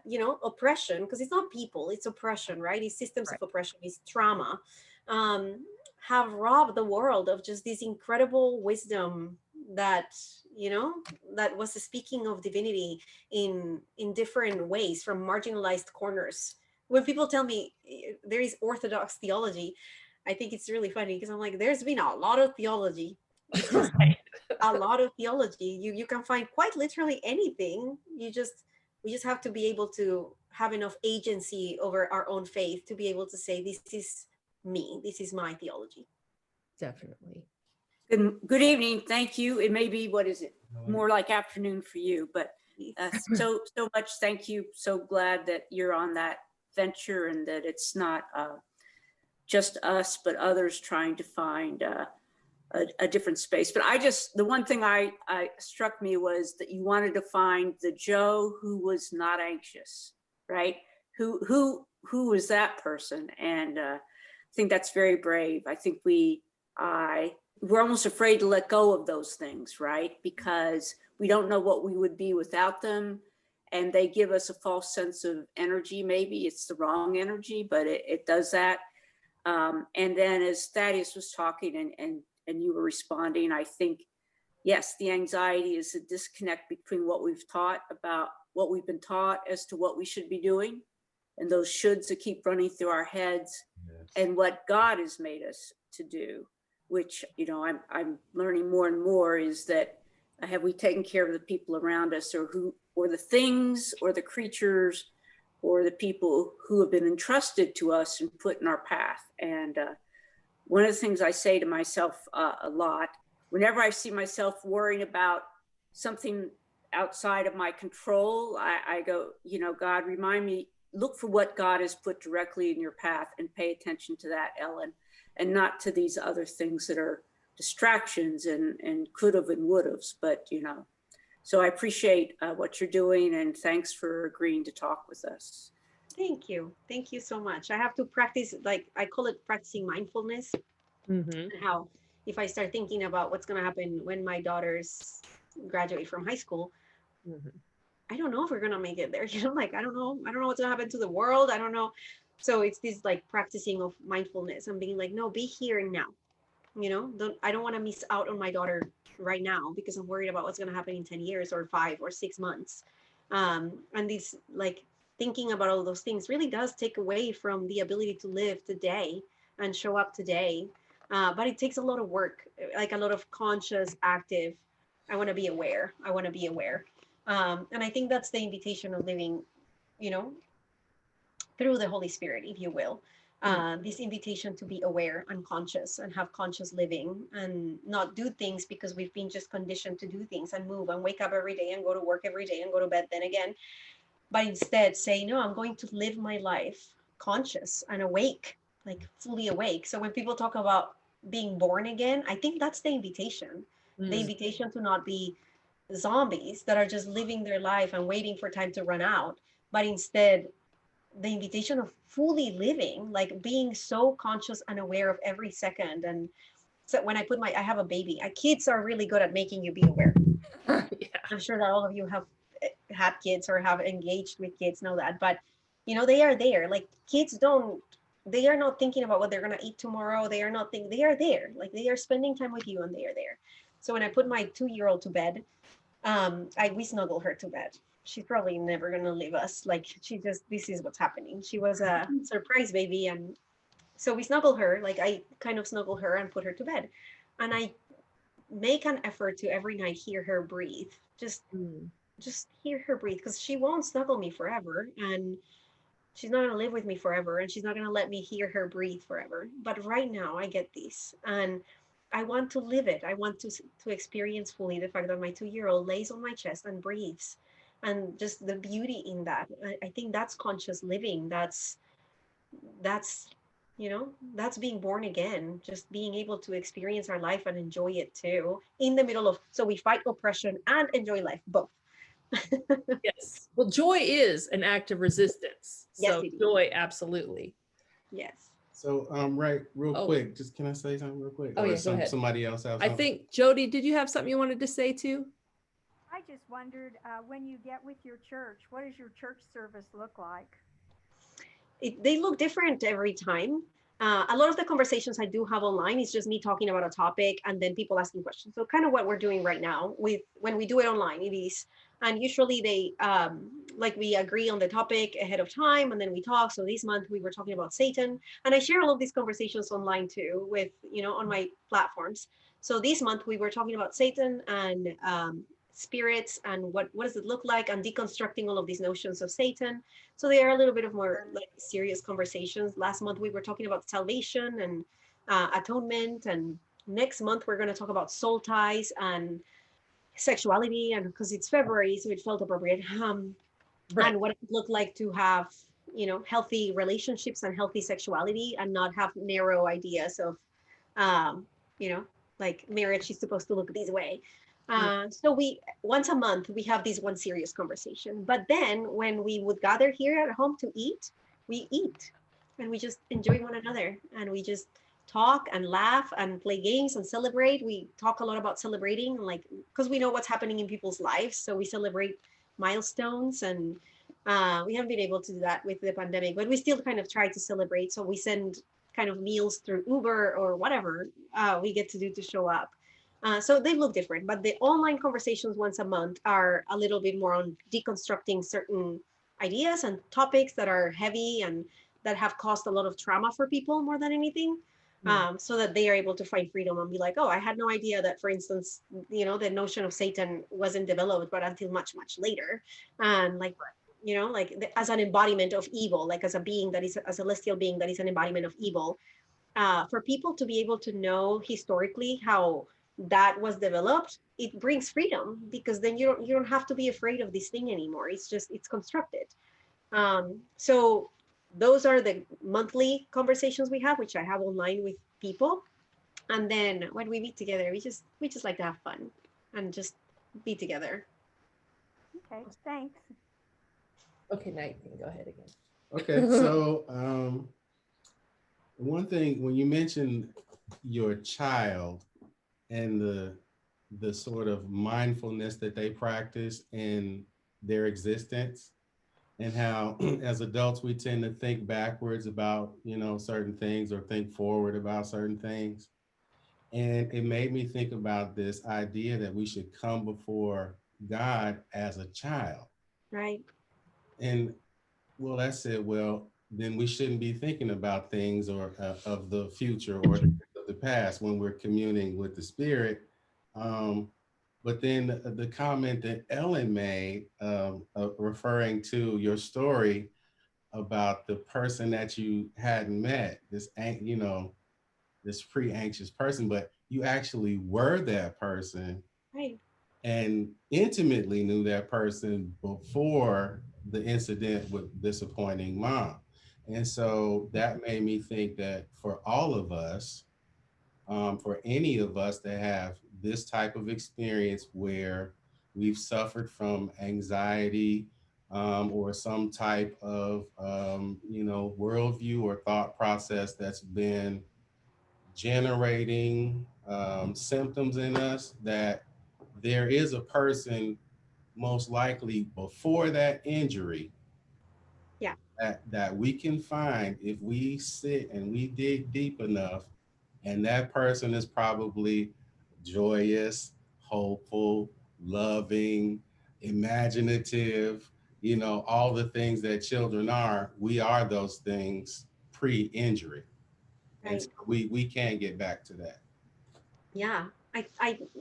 oppression, because it's not people, it's oppression, right? It's systems of oppression, it's trauma, have robbed the world of just this incredible wisdom that that was speaking of divinity in different ways from marginalized corners. When people tell me there is Orthodox theology, I think it's really funny, because I'm like, there's been a lot of theology. A lot of theology. You can find quite literally anything. We just have to be able to have enough agency over our own faith to be able to say, this is me, this is my theology. Definitely. Good evening. Thank you. It may be, what is it? More like afternoon for you, but so much. Thank you. So glad that you're on that venture, and that it's not just us, but others trying to find a different space. But the one thing I struck me was that you wanted to find the Joe who was not anxious, right? Who was that person? And I think that's very brave. I think we're almost afraid to let go of those things, right? Because we don't know what we would be without them. And they give us a false sense of energy. Maybe it's the wrong energy, but it does that. And then as Thaddeus was talking and you were responding, I think, yes, the anxiety is a disconnect between what we've taught about what we've been taught as to what we should be doing, and those shoulds that keep running through our heads, and what God has made us to do, which, I'm learning more and more, is that have we taken care of the people around us, or the things, or the creatures, or the people who have been entrusted to us and put in our path. And one of the things I say to myself a lot, whenever I see myself worrying about something outside of my control, I go, God, remind me, look for what God has put directly in your path, and pay attention to that, Ellen, and not to these other things that are distractions and could have and would have's. But, so I appreciate what you're doing, and thanks for agreeing to talk with us. Thank you. Thank you so much. I have to practice, like I call it practicing mindfulness. And how if I start thinking about what's going to happen when my daughters graduate from high school, I don't know if we're going to make it there. Like, I don't know what's going to happen to the world. I don't know. So it's this like practicing of mindfulness and being like, no, be here and now. I don't want to miss out on my daughter right now because I'm worried about what's going to happen in 10 years or 5 or 6 months. And these, like, thinking about all those things really does take away from the ability to live today and show up today. But it takes a lot of work, like a lot of conscious, active, I want to be aware. And I think that's the invitation of living, through the Holy Spirit, if you will. This invitation to be aware and conscious and have conscious living, and not do things because we've been just conditioned to do things and move and wake up every day and go to work every day and go to bed then again. But instead say, no, I'm going to live my life conscious and awake, like fully awake. So when people talk about being born again, I think that's the invitation. The invitation to not be zombies that are just living their life and waiting for time to run out, but instead the invitation of fully living, like being so conscious and aware of every second. And so when I have a baby, kids are really good at making you be aware. Yeah. I'm sure that all of you have had kids or have engaged with kids, know that, but they are there. Like, kids they are not thinking about what they're going to eat tomorrow. They are there. Like, they are spending time with you and they are there. So when I put my 2-year-old to bed, we snuggle her to bed. She's probably never going to leave us. Like, this is what's happening. She was a surprise baby. And so we snuggle her, like I kind of snuggle her and put her to bed. And I make an effort to every night hear her breathe. Just hear her breathe, because she won't snuggle me forever. And she's not going to live with me forever. And she's not going to let me hear her breathe forever. But right now I get this. And I want to live it. I want to experience fully the fact that my 2-year-old lays on my chest and breathes, and just the beauty in that. I think that's conscious living. That's that's being born again, just being able to experience our life and enjoy it too, in the middle of, so we fight oppression and enjoy life both. Yes. Well, joy is an act of resistance. Yes, So it is. joy, absolutely. Yes. So, right, real Oh. quick, just can I say something real quick? Oh, yeah, go ahead. Somebody else have I something? think, Jody, did you have something you wanted to say too? I just wondered, when you get with your church, what does your church service look like? They look different every time. A lot of the conversations I do have online is just me talking about a topic and then people asking questions. So kind of what we're doing right now when we do it online, it is, and usually they, like we agree on the topic ahead of time and then we talk. So this month we were talking about Satan, and I share all of these conversations online too with, on my platforms. So this month we were talking about Satan and spirits and what does it look like, and deconstructing all of these notions of Satan. So they are a little bit of more like serious conversations. Last month we were talking about salvation and atonement, and next month we're going to talk about soul ties and sexuality, and because it's February, so it felt appropriate. Right. And what it looked like to have, healthy relationships and healthy sexuality, and not have narrow ideas of, um, like marriage is supposed to look this way. So we, once a month, we have this one serious conversation. But then when we would gather here at home to eat, we eat and we just enjoy one another, and we just talk and laugh and play games and celebrate. We talk a lot about celebrating, like, because we know what's happening in people's lives. So we celebrate milestones, and we haven't been able to do that with the pandemic, but we still kind of try to celebrate. So we send kind of meals through Uber or whatever we get to do to show up. So they look different, but the online conversations once a month are a little bit more on deconstructing certain ideas and topics that are heavy and that have caused a lot of trauma for people more than anything. So that they are able to find freedom and be like, oh, I had no idea that, for instance, the notion of Satan wasn't developed, but until much, much later. And like, as an embodiment of evil, like as a being that is a celestial being that is an embodiment of evil. For people to be able to know historically how that was developed, it brings freedom, because then you don't have to be afraid of this thing anymore. It's constructed. So those are the monthly conversations we have, which I have online with people. And then when we meet together, we just like to have fun and just be together. Okay, thanks. Okay, now you can go ahead again. Okay, so one thing, when you mentioned your child and the sort of mindfulness that they practice in their existence, and how as adults we tend to think backwards about certain things, or think forward about certain things, and it made me think about this idea that we should come before God as a child. Right. And well, I said, well, then we shouldn't be thinking about things or of the future or of the past when we're communing with the spirit. But then the comment that Ellen made, referring to your story about the person that you hadn't met, this pre-anxious person, but you actually were that person. Right. And intimately knew that person before the incident with disappointing mom. And so that made me think that for all of us, for any of us that have this type of experience where we've suffered from anxiety, or some type of, worldview or thought process that's been generating symptoms in us, that there is a person most likely before that injury, Yeah, that we can find if we sit and we dig deep enough, and that person is probably joyous, hopeful, loving, imaginative, all the things that children are. We are those things pre-injury. And right. so we can get back to that. Yeah.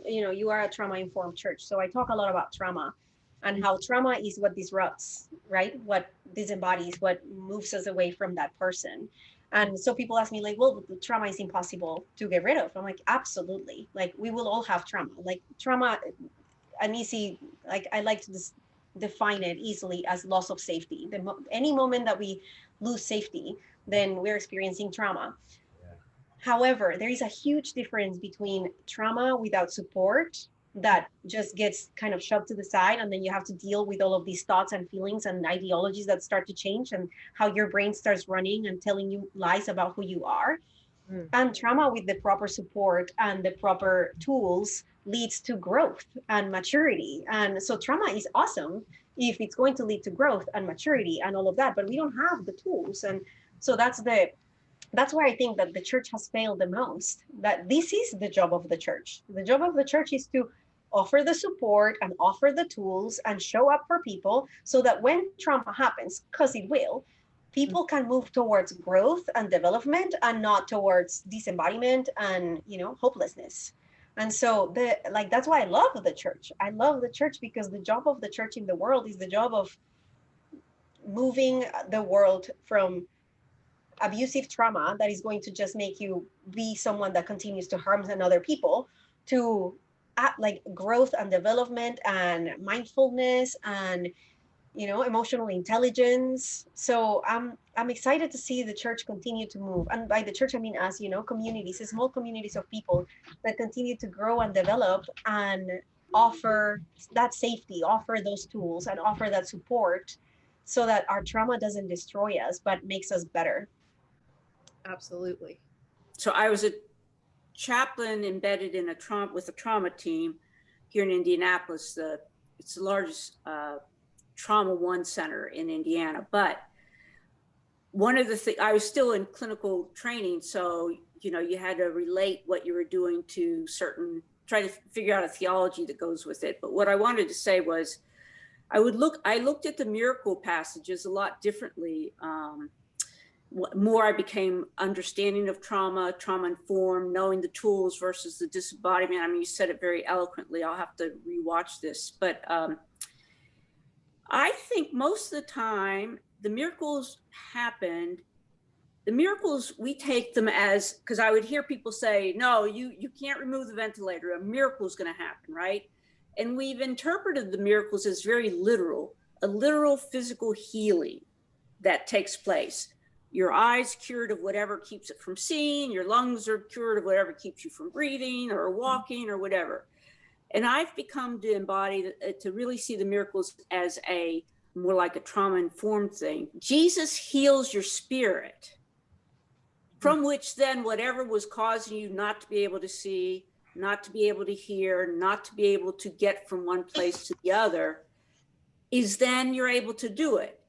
You are a trauma-informed church, so I talk a lot about trauma and how trauma is what disrupts, right? What disembodies, what moves us away from that person. And so people ask me like, well, the trauma is impossible to get rid of. I'm like, absolutely. Like we will all have trauma. Like trauma, an easy, like I like to define it easily as loss of safety. Any moment that we lose safety, then we're experiencing trauma. However, there is a huge difference between trauma without support that just gets kind of shoved to the side, and then you have to deal with all of these thoughts and feelings and ideologies that start to change, and how your brain starts running and telling you lies about who you are. And trauma with the proper support and the proper tools leads to growth and maturity. And so trauma is awesome if it's going to lead to growth and maturity and all of that, but we don't have the tools. And so that's where I think that the church has failed the most, that this is the job of the church. The job of the church is to offer the support and offer the tools and show up for people so that when trauma happens, because it will, people can move towards growth and development and not towards disembodiment and, hopelessness. And so that's why I love the church. I love the church because the job of the church in the world is the job of moving the world from abusive trauma that is going to just make you be someone that continues to harm other people to like growth and development and mindfulness and emotional intelligence. So I'm excited to see the church continue to move, and by the church I mean as communities, small communities of people that continue to grow and develop and offer that safety, offer those tools, and offer that support so that our trauma doesn't destroy us but makes us better. Absolutely. So I was a chaplain embedded in with a trauma team here in Indianapolis. It's the largest Trauma One center in Indiana. But one of the things, I was still in clinical training, so you had to relate what you were doing to try to figure out a theology that goes with it. But what I wanted to say was, I looked at the miracle passages a lot differently. More I became understanding of trauma informed, knowing the tools versus the disembodiment. I mean, you said it very eloquently. I'll have to rewatch this. But I think most of the time the miracles happened. The miracles, we take them as, because I would hear people say, no, you can't remove the ventilator. A miracle is going to happen, right? And we've interpreted the miracles as very literal, a literal physical healing that takes place. Your eyes cured of whatever keeps it from seeing, your lungs are cured of whatever keeps you from breathing or walking or whatever. And I've become to embody, to really see the miracles as more like a trauma-informed thing. Jesus heals your spirit, from which then whatever was causing you not to be able to see, not to be able to hear, not to be able to get from one place to the other, is then you're able to do it.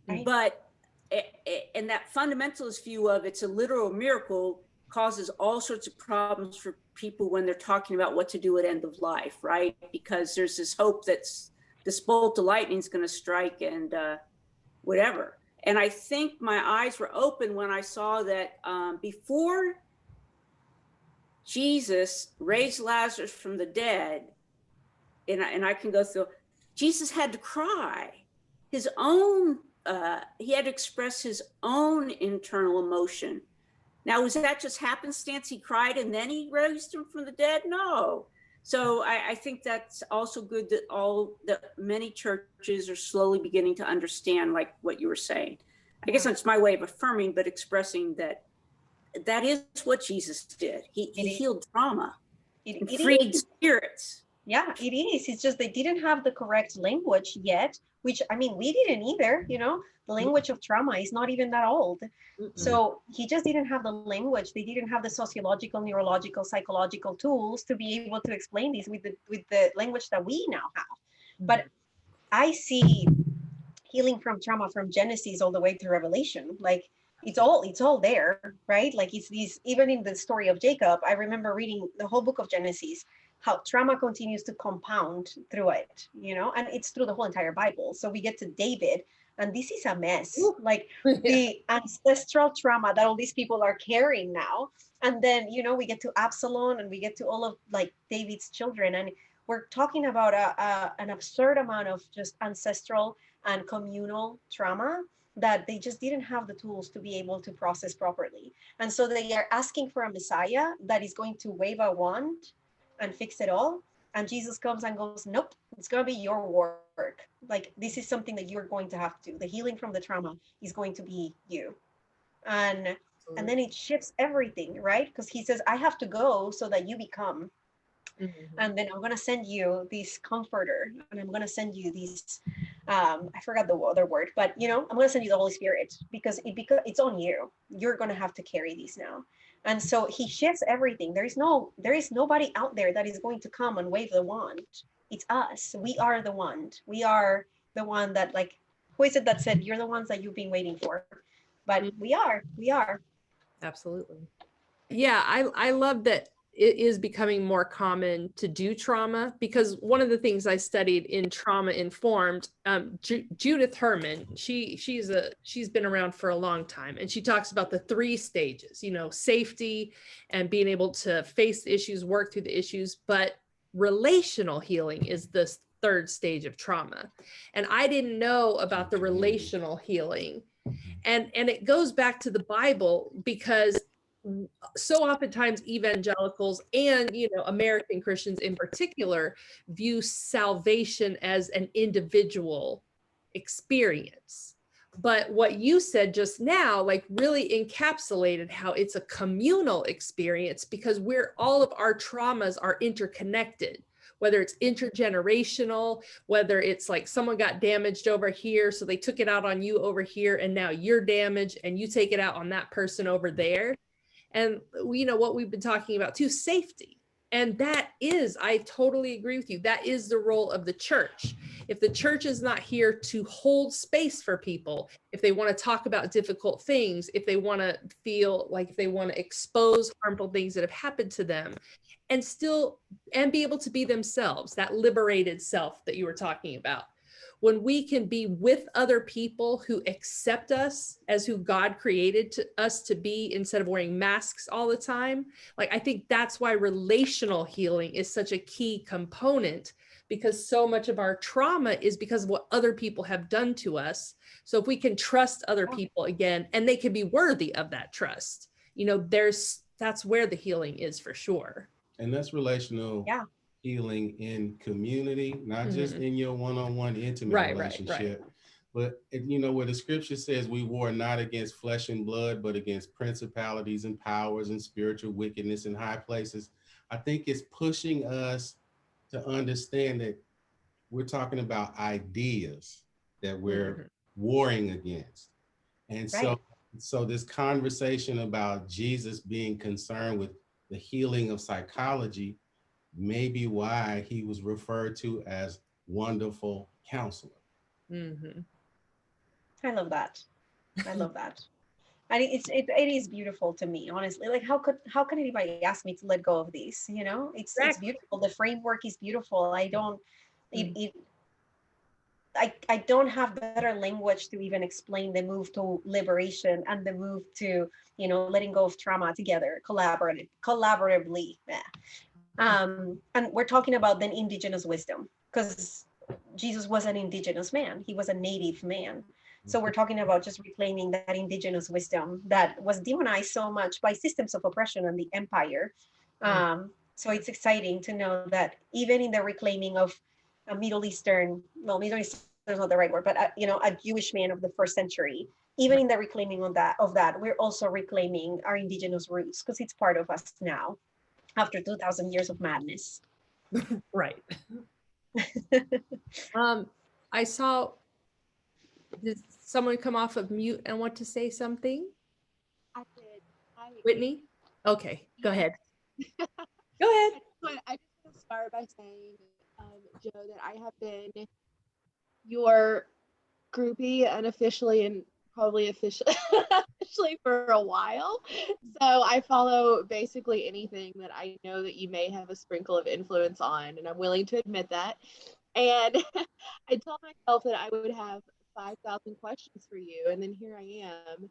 Right. But and that fundamentalist view of it's a literal miracle causes all sorts of problems for people when they're talking about what to do at end of life, right? Because there's this hope that this bolt of lightning is going to strike and whatever. And I think my eyes were open when I saw that before Jesus raised Lazarus from the dead, and I can go through, Jesus had to cry his own. He had to express his own internal emotion. Now, was that just happenstance? He cried and then he raised him from the dead? No. So I think that's also good that many churches are slowly beginning to understand, like what you were saying. I guess that's my way of affirming, but expressing that is what Jesus did. He healed trauma. It freed spirits. Yeah, it is. It's just they didn't have the correct language yet, which, I mean, we didn't either, the language of trauma is not even that old. So he just didn't have the language. They didn't have the sociological, neurological, psychological tools to be able to explain this with the language that we now have. But I see healing from trauma from Genesis all the way to Revelation. Like it's all there, right? Like it's these, even in the story of Jacob, I remember reading the whole book of Genesis, how trauma continues to compound through it, and it's through the whole entire Bible. So we get to David, and this is a mess, like the ancestral trauma that all these people are carrying now. And then, we get to Absalom, and we get to all of like David's children. And we're talking about an absurd amount of just ancestral and communal trauma that they just didn't have the tools to be able to process properly. And so they are asking for a Messiah that is going to wave a wand and fix it all. And Jesus comes and goes, nope, it's going to be your work. Like, this is something that you're going to have to do. The healing from the trauma is going to be you. And then it shifts everything, right? Because he says, I have to go so that you become. Mm-hmm. And then I'm going to send you this comforter, and I'm going to send you these, I forgot the other word, but I'm going to send you the Holy Spirit, because it's on you. You're going to have to carry these now. And so he shifts everything. There is nobody out there that is going to come and wave the wand. It's us. We are the wand. We are the one that, like, who is it that said, you're the ones that you've been waiting for? But we are. Absolutely. Yeah, I love that it is becoming more common to do trauma, because one of the things I studied in Trauma Informed, Judith Herman, she's been around for a long time, and she talks about the 3 stages, safety and being able to face the issues, work through the issues, but relational healing is the 3rd stage of trauma. And I didn't know about the relational healing. And it goes back to the Bible, because so oftentimes evangelicals and American Christians in particular view salvation as an individual experience. But what you said just now, like, really encapsulated how it's a communal experience, because all of our traumas are interconnected, whether it's intergenerational, whether it's like someone got damaged over here, so they took it out on you over here, and now you're damaged and you take it out on that person over there. And what we've been talking about too, safety. And that is, I totally agree with you, that is the role of the church. If the church is not here to hold space for people, if they want to talk about difficult things, if they want to feel like, if they want to expose harmful things that have happened to them, and be able to be themselves, that liberated self that you were talking about. When we can be with other people who accept us as who God created us to be, instead of wearing masks all the time, like, I think that's why relational healing is such a key component, because so much of our trauma is because of what other people have done to us. So if we can trust other people again, and they can be worthy of that trust, that's where the healing is for sure. And that's relational healing in community, not just in your one-on-one intimate relationship. But where the scripture says we war not against flesh and blood, but against principalities and powers and spiritual wickedness in high places. I think it's pushing us to understand that we're talking about ideas that we're warring against. And so this conversation about Jesus being concerned with the healing of psychology may be why he was referred to as Wonderful Counselor. Mm-hmm. I love that. And it is beautiful to me, honestly. Like, how could anybody ask me to let go of these? It's beautiful. The framework is beautiful. I don't have better language to even explain the move to liberation and the move to letting go of trauma together, collaboratively. And we're talking about then indigenous wisdom, because Jesus was an indigenous man. He was a native man. So we're talking about just reclaiming that indigenous wisdom that was demonized so much by systems of oppression and the empire. So it's exciting to know that even in the reclaiming of a Middle Eastern is not the right word, but a Jewish man of the 1st century, even in the reclaiming of that, we're also reclaiming our indigenous roots, because it's part of us now, after 2,000 years of madness. Right. I saw, did someone come off of mute and want to say something? I did. Whitney? Okay, go ahead. Go ahead. I just want to start by saying, Joe, that I have been your groupie unofficially and probably officially for a while. So I follow basically anything that I know that you may have a sprinkle of influence on, and I'm willing to admit that. And I told myself that I would have 5,000 questions for you, and then here I am.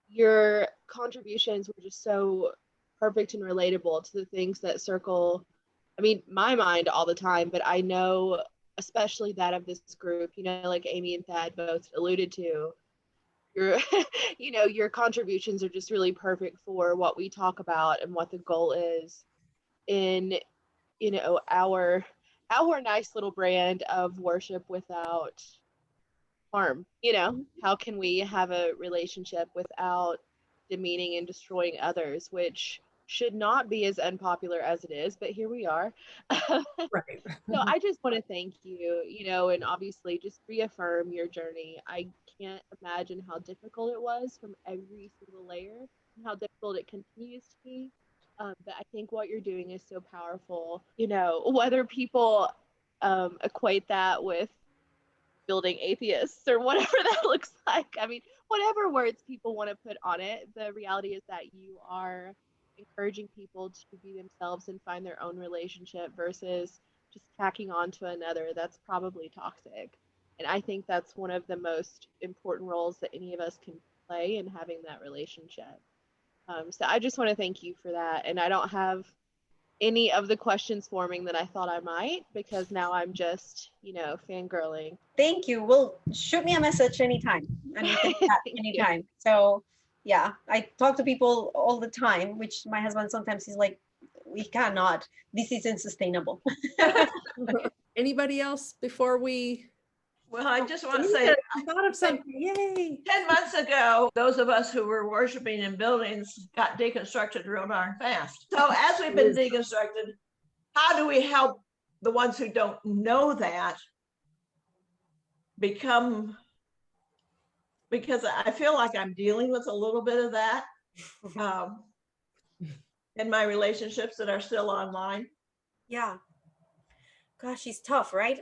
Your contributions were just so perfect and relatable to the things that circle, my mind all the time, but I know especially that of this group, like Amy and Thad both alluded to, your your contributions are just really perfect for what we talk about and what the goal is in our nice little brand of worship without harm. How can we have a relationship without demeaning and destroying others, which should not be as unpopular as it is, but here we are. Right. So I just want to thank you, and obviously just reaffirm your journey. I can't imagine how difficult it was from every single layer and how difficult it continues to be. But I think what you're doing is so powerful. Whether people equate that with building atheists or whatever that looks like. I mean, whatever words people want to put on it, the reality is that you are encouraging people to be themselves and find their own relationship versus just tacking on to another that's probably toxic. And I think that's one of the most important roles that any of us can play in having that relationship. So I just want to thank you for that. And I don't have any of the questions forming that I thought I might, because now I'm just, fangirling. Thank you. Well, shoot me a message anytime, and we can chat anytime. So yeah, I talk to people all the time, which my husband sometimes is like, we cannot, this isn't sustainable. Anybody else before we? Well, I just want to say, I thought of something. Yay. 10 months ago, those of us who were worshiping in buildings got deconstructed real darn fast. So as we've been deconstructed, how do we help the ones who don't know that become, because I feel like I'm dealing with a little bit of that in my relationships that are still online. Yeah. Gosh, it's tough, right?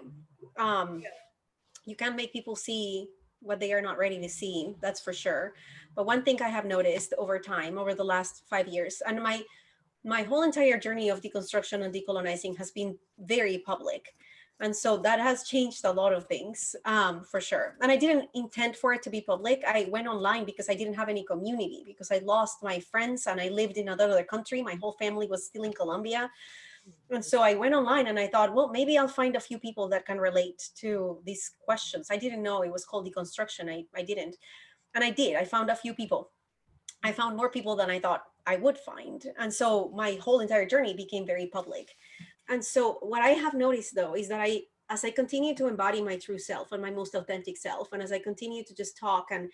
You can't make people see what they are not ready to see, that's for sure. But one thing I have noticed over time, over the last 5 years, and my whole entire journey of deconstruction and decolonizing has been very public. And so that has changed a lot of things, for sure. And I didn't intend for it to be public. I went online because I didn't have any community, because I lost my friends and I lived in another country. My whole family was still in Colombia. And so I went online and I thought, well, maybe I'll find a few people that can relate to these questions. I didn't know it was called deconstruction. I didn't. And I did. I found a few people. I found more people than I thought I would find. And so my whole entire journey became very public. And so what I have noticed, though, is that as I continue to embody my true self and my most authentic self, and as I continue to just talk and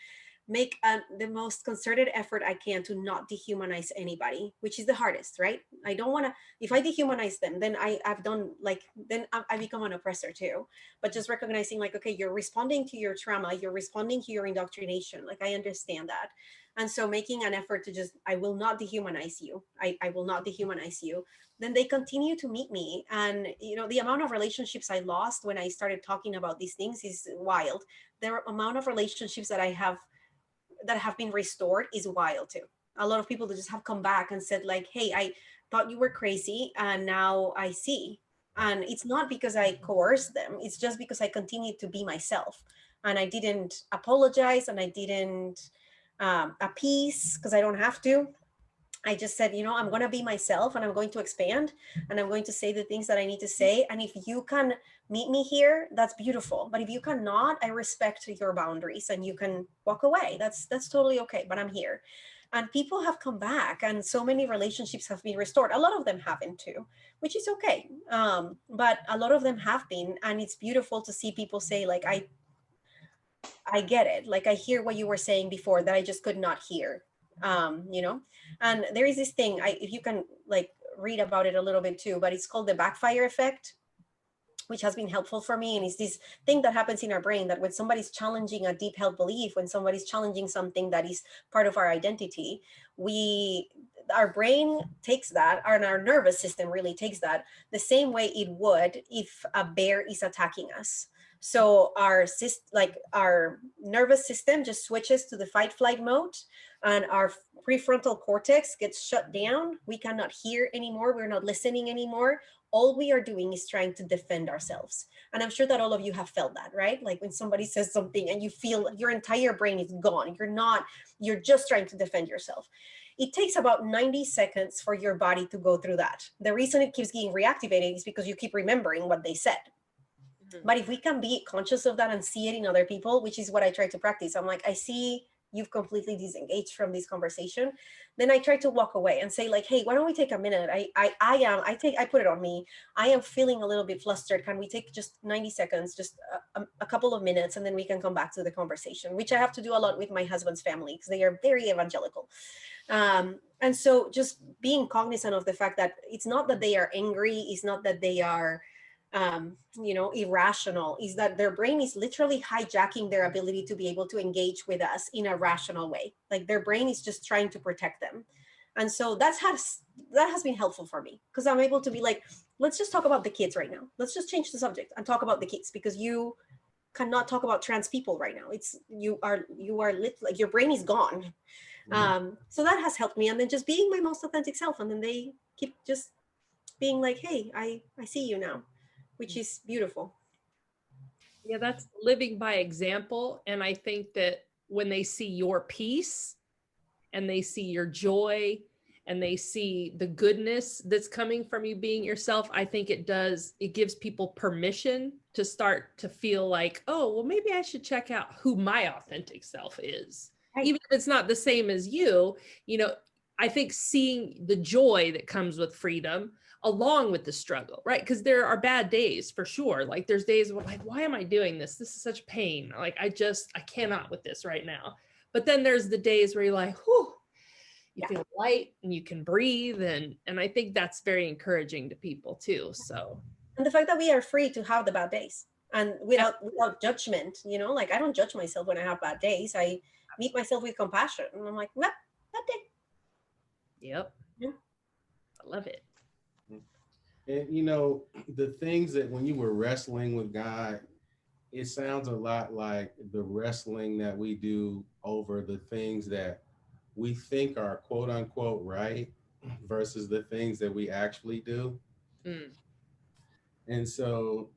make the most concerted effort I can to not dehumanize anybody, which is the hardest, right? I don't want to, if I dehumanize them, then I've done then I become an oppressor too. But just recognizing okay, you're responding to your trauma, you're responding to your indoctrination. I understand that. And so making an effort to just, I will not dehumanize you. I will not dehumanize you. Then they continue to meet me. And, the amount of relationships I lost when I started talking about these things is wild. The amount of relationships that have been restored is wild too. A lot of people that just have come back and said hey, I thought you were crazy and now I see. And it's not because I coerced them. It's just because I continued to be myself. And I didn't apologize and I didn't appease, because I don't have to. I just said, I'm going to be myself and I'm going to expand and I'm going to say the things that I need to say. And if you can meet me here, that's beautiful. But if you cannot, I respect your boundaries and you can walk away. That's totally okay. But I'm here. And people have come back and so many relationships have been restored. A lot of them haven't too, which is okay. But a lot of them have been. And it's beautiful to see people say I get it. I hear what you were saying before that I just could not hear. And there is this thing, if you can read about it a little bit too, but it's called the backfire effect, which has been helpful for me. And it's this thing that happens in our brain that when somebody's challenging a deep held belief, when somebody's challenging something that is part of our identity, our brain takes that, and our nervous system really takes that the same way it would if a bear is attacking us. So our nervous system just switches to the fight flight mode, and our prefrontal cortex gets shut down. We cannot hear anymore. We're not listening anymore. All we are doing is trying to defend ourselves. And I'm sure that all of you have felt that, right? When somebody says something and you feel your entire brain is gone. You're just trying to defend yourself. It takes about 90 seconds for your body to go through that. The reason it keeps getting reactivated is because you keep remembering what they said. But if we can be conscious of that and see it in other people, which is what I try to practice, I'm I see you've completely disengaged from this conversation, then I try to walk away and say like, hey, why don't we take a minute? I put it on me. I am feeling a little bit flustered. Can we take just 90 seconds, just a couple of minutes, and then we can come back to the conversation, which I have to do a lot with my husband's family because they are very evangelical. And so just being cognizant of the fact that it's not that they are angry, it's not that they are, irrational, is that their brain is literally hijacking their ability to be able to engage with us in a rational way. Like their brain is just trying to protect them. And so that has been helpful for me because I'm able to be like, let's just talk about the kids right now. Let's just change the subject and talk about the kids because you cannot talk about trans people right now. You are like your brain is gone. So that has helped me. And then just being my most authentic self. And then they keep just being like, hey, I see you now, which is beautiful. Yeah, that's living by example. And I think that when they see your peace and they see your joy and they see the goodness that's coming from you being yourself, I think it gives people permission to start to feel like, oh, well, maybe I should check out who my authentic self is. Right. Even if it's not the same as you, I think seeing the joy that comes with freedom along with the struggle, right? Because there are bad days for sure. Like there's days where like, why am I doing this? This is such pain. Like I cannot with this right now. But then there's the days where you're like, whew, you feel light and you can breathe. And I think that's very encouraging to people too. So. And the fact that we are free to have the bad days and without judgment, like I don't judge myself when I have bad days. I meet myself with compassion. And I'm like, well, that day. Yep. Yeah. I love it. And the things that when you were wrestling with God, it sounds a lot like the wrestling that we do over the things that we think are quote unquote right versus the things that we actually do. And so,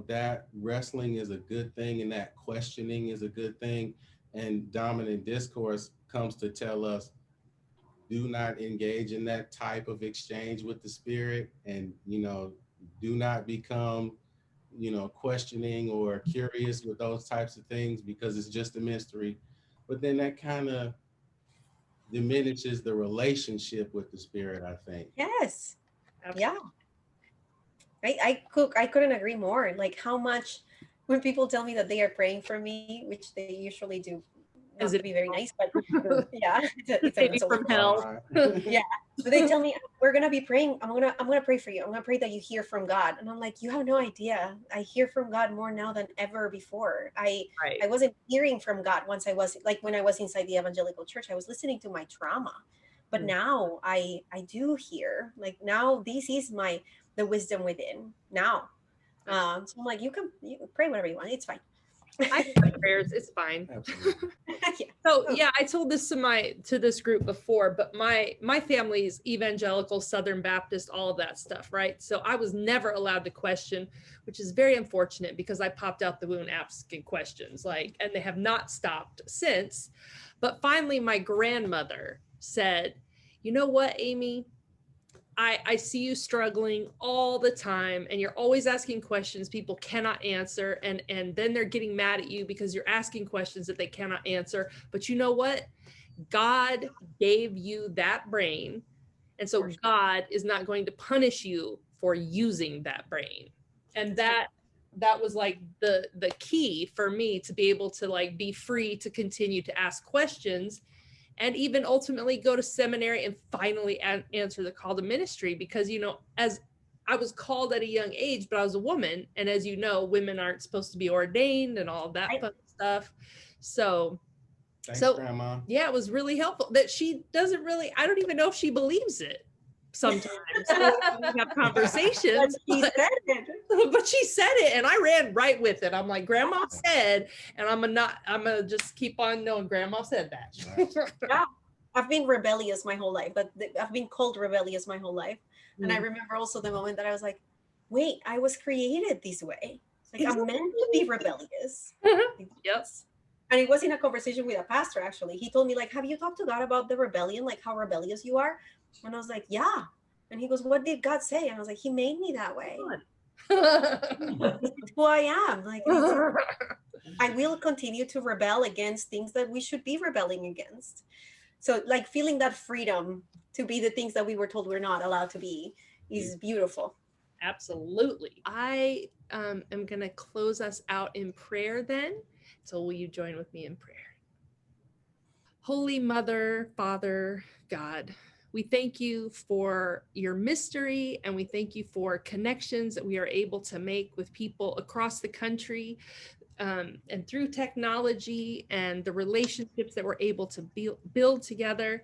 that wrestling is a good thing and that questioning is a good thing. And dominant discourse comes to tell us, do not engage in that type of exchange with the spirit and, do not become, questioning or curious with those types of things because it's just a mystery. But then that kind of diminishes the relationship with the spirit, I think. Yes. Absolutely. Yeah. I couldn't agree more. Like how much when people tell me that they are praying for me, which they usually do, not to be very nice, but yeah, it's maybe from hell. Yeah, but they tell me we're gonna be praying. I'm gonna pray for you. I'm gonna pray that you hear from God, and I'm like, you have no idea. I hear from God more now than ever before. I wasn't hearing from God once I was like when I was inside the evangelical church. I was listening to my trauma, but now I do hear. Like now, this is the wisdom within now. So I'm like, you can pray whatever you want. It's fine. I have prayers. It's fine. So yeah, I told this to this group before, but my family's evangelical, Southern Baptist, all of that stuff, right? So I was never allowed to question, which is very unfortunate because I popped out the wound asking questions, and they have not stopped since. But finally, my grandmother said, "You know what, Amy? I see you struggling all the time and you're always asking questions people cannot answer. And then they're getting mad at you because you're asking questions that they cannot answer. But you know what? God gave you that brain. And so God is not going to punish you for using that brain." And that was like the key for me to be able to be free to continue to ask questions and even ultimately go to seminary and finally answer the call to ministry because, as I was called at a young age, but I was a woman. And as you know, women aren't supposed to be ordained and all of that fun stuff. So, Thanks, Grandma. Yeah, it was really helpful that she doesn't really, I don't even know if she believes it sometimes. We have conversations, but she said it and I ran right with it. I'm like, Grandma said, and I'm gonna just keep on knowing Grandma said that. Yeah, I've been rebellious my whole life, but I've been called rebellious my whole life. And I remember also the moment that I was like, wait, I was created this way. I'm meant to be rebellious. Yes. And it was in a conversation with a pastor, actually. He told me, have you talked to God about the rebellion, how rebellious you are? And I was like, yeah. And he goes, what did God say? And I was like, he made me that way. This is who I am. I will continue to rebel against things that we should be rebelling against. So like feeling that freedom to be the things that we were told we're not allowed to be is beautiful. Absolutely. I am going to close us out in prayer then. So will you join with me in prayer? Holy Mother, Father, God, we thank you for your mystery, and we thank you for connections that we are able to make with people across the country, and through technology and the relationships that we're able to build together.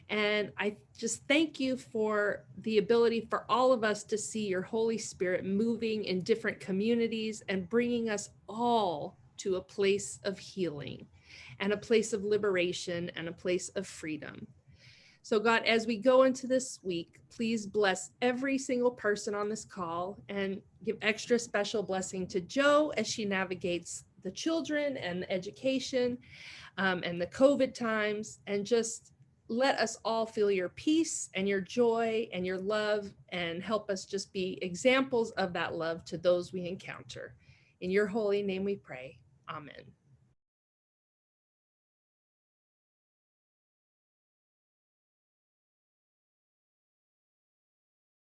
And I just thank you for the ability for all of us to see your Holy Spirit moving in different communities and bringing us all to a place of healing and a place of liberation and a place of freedom. So God, as we go into this week, please bless every single person on this call and give extra special blessing to Jo as she navigates the children and the education and the COVID times, and just let us all feel your peace and your joy and your love, and help us just be examples of that love to those we encounter. In your holy name we pray. Amen.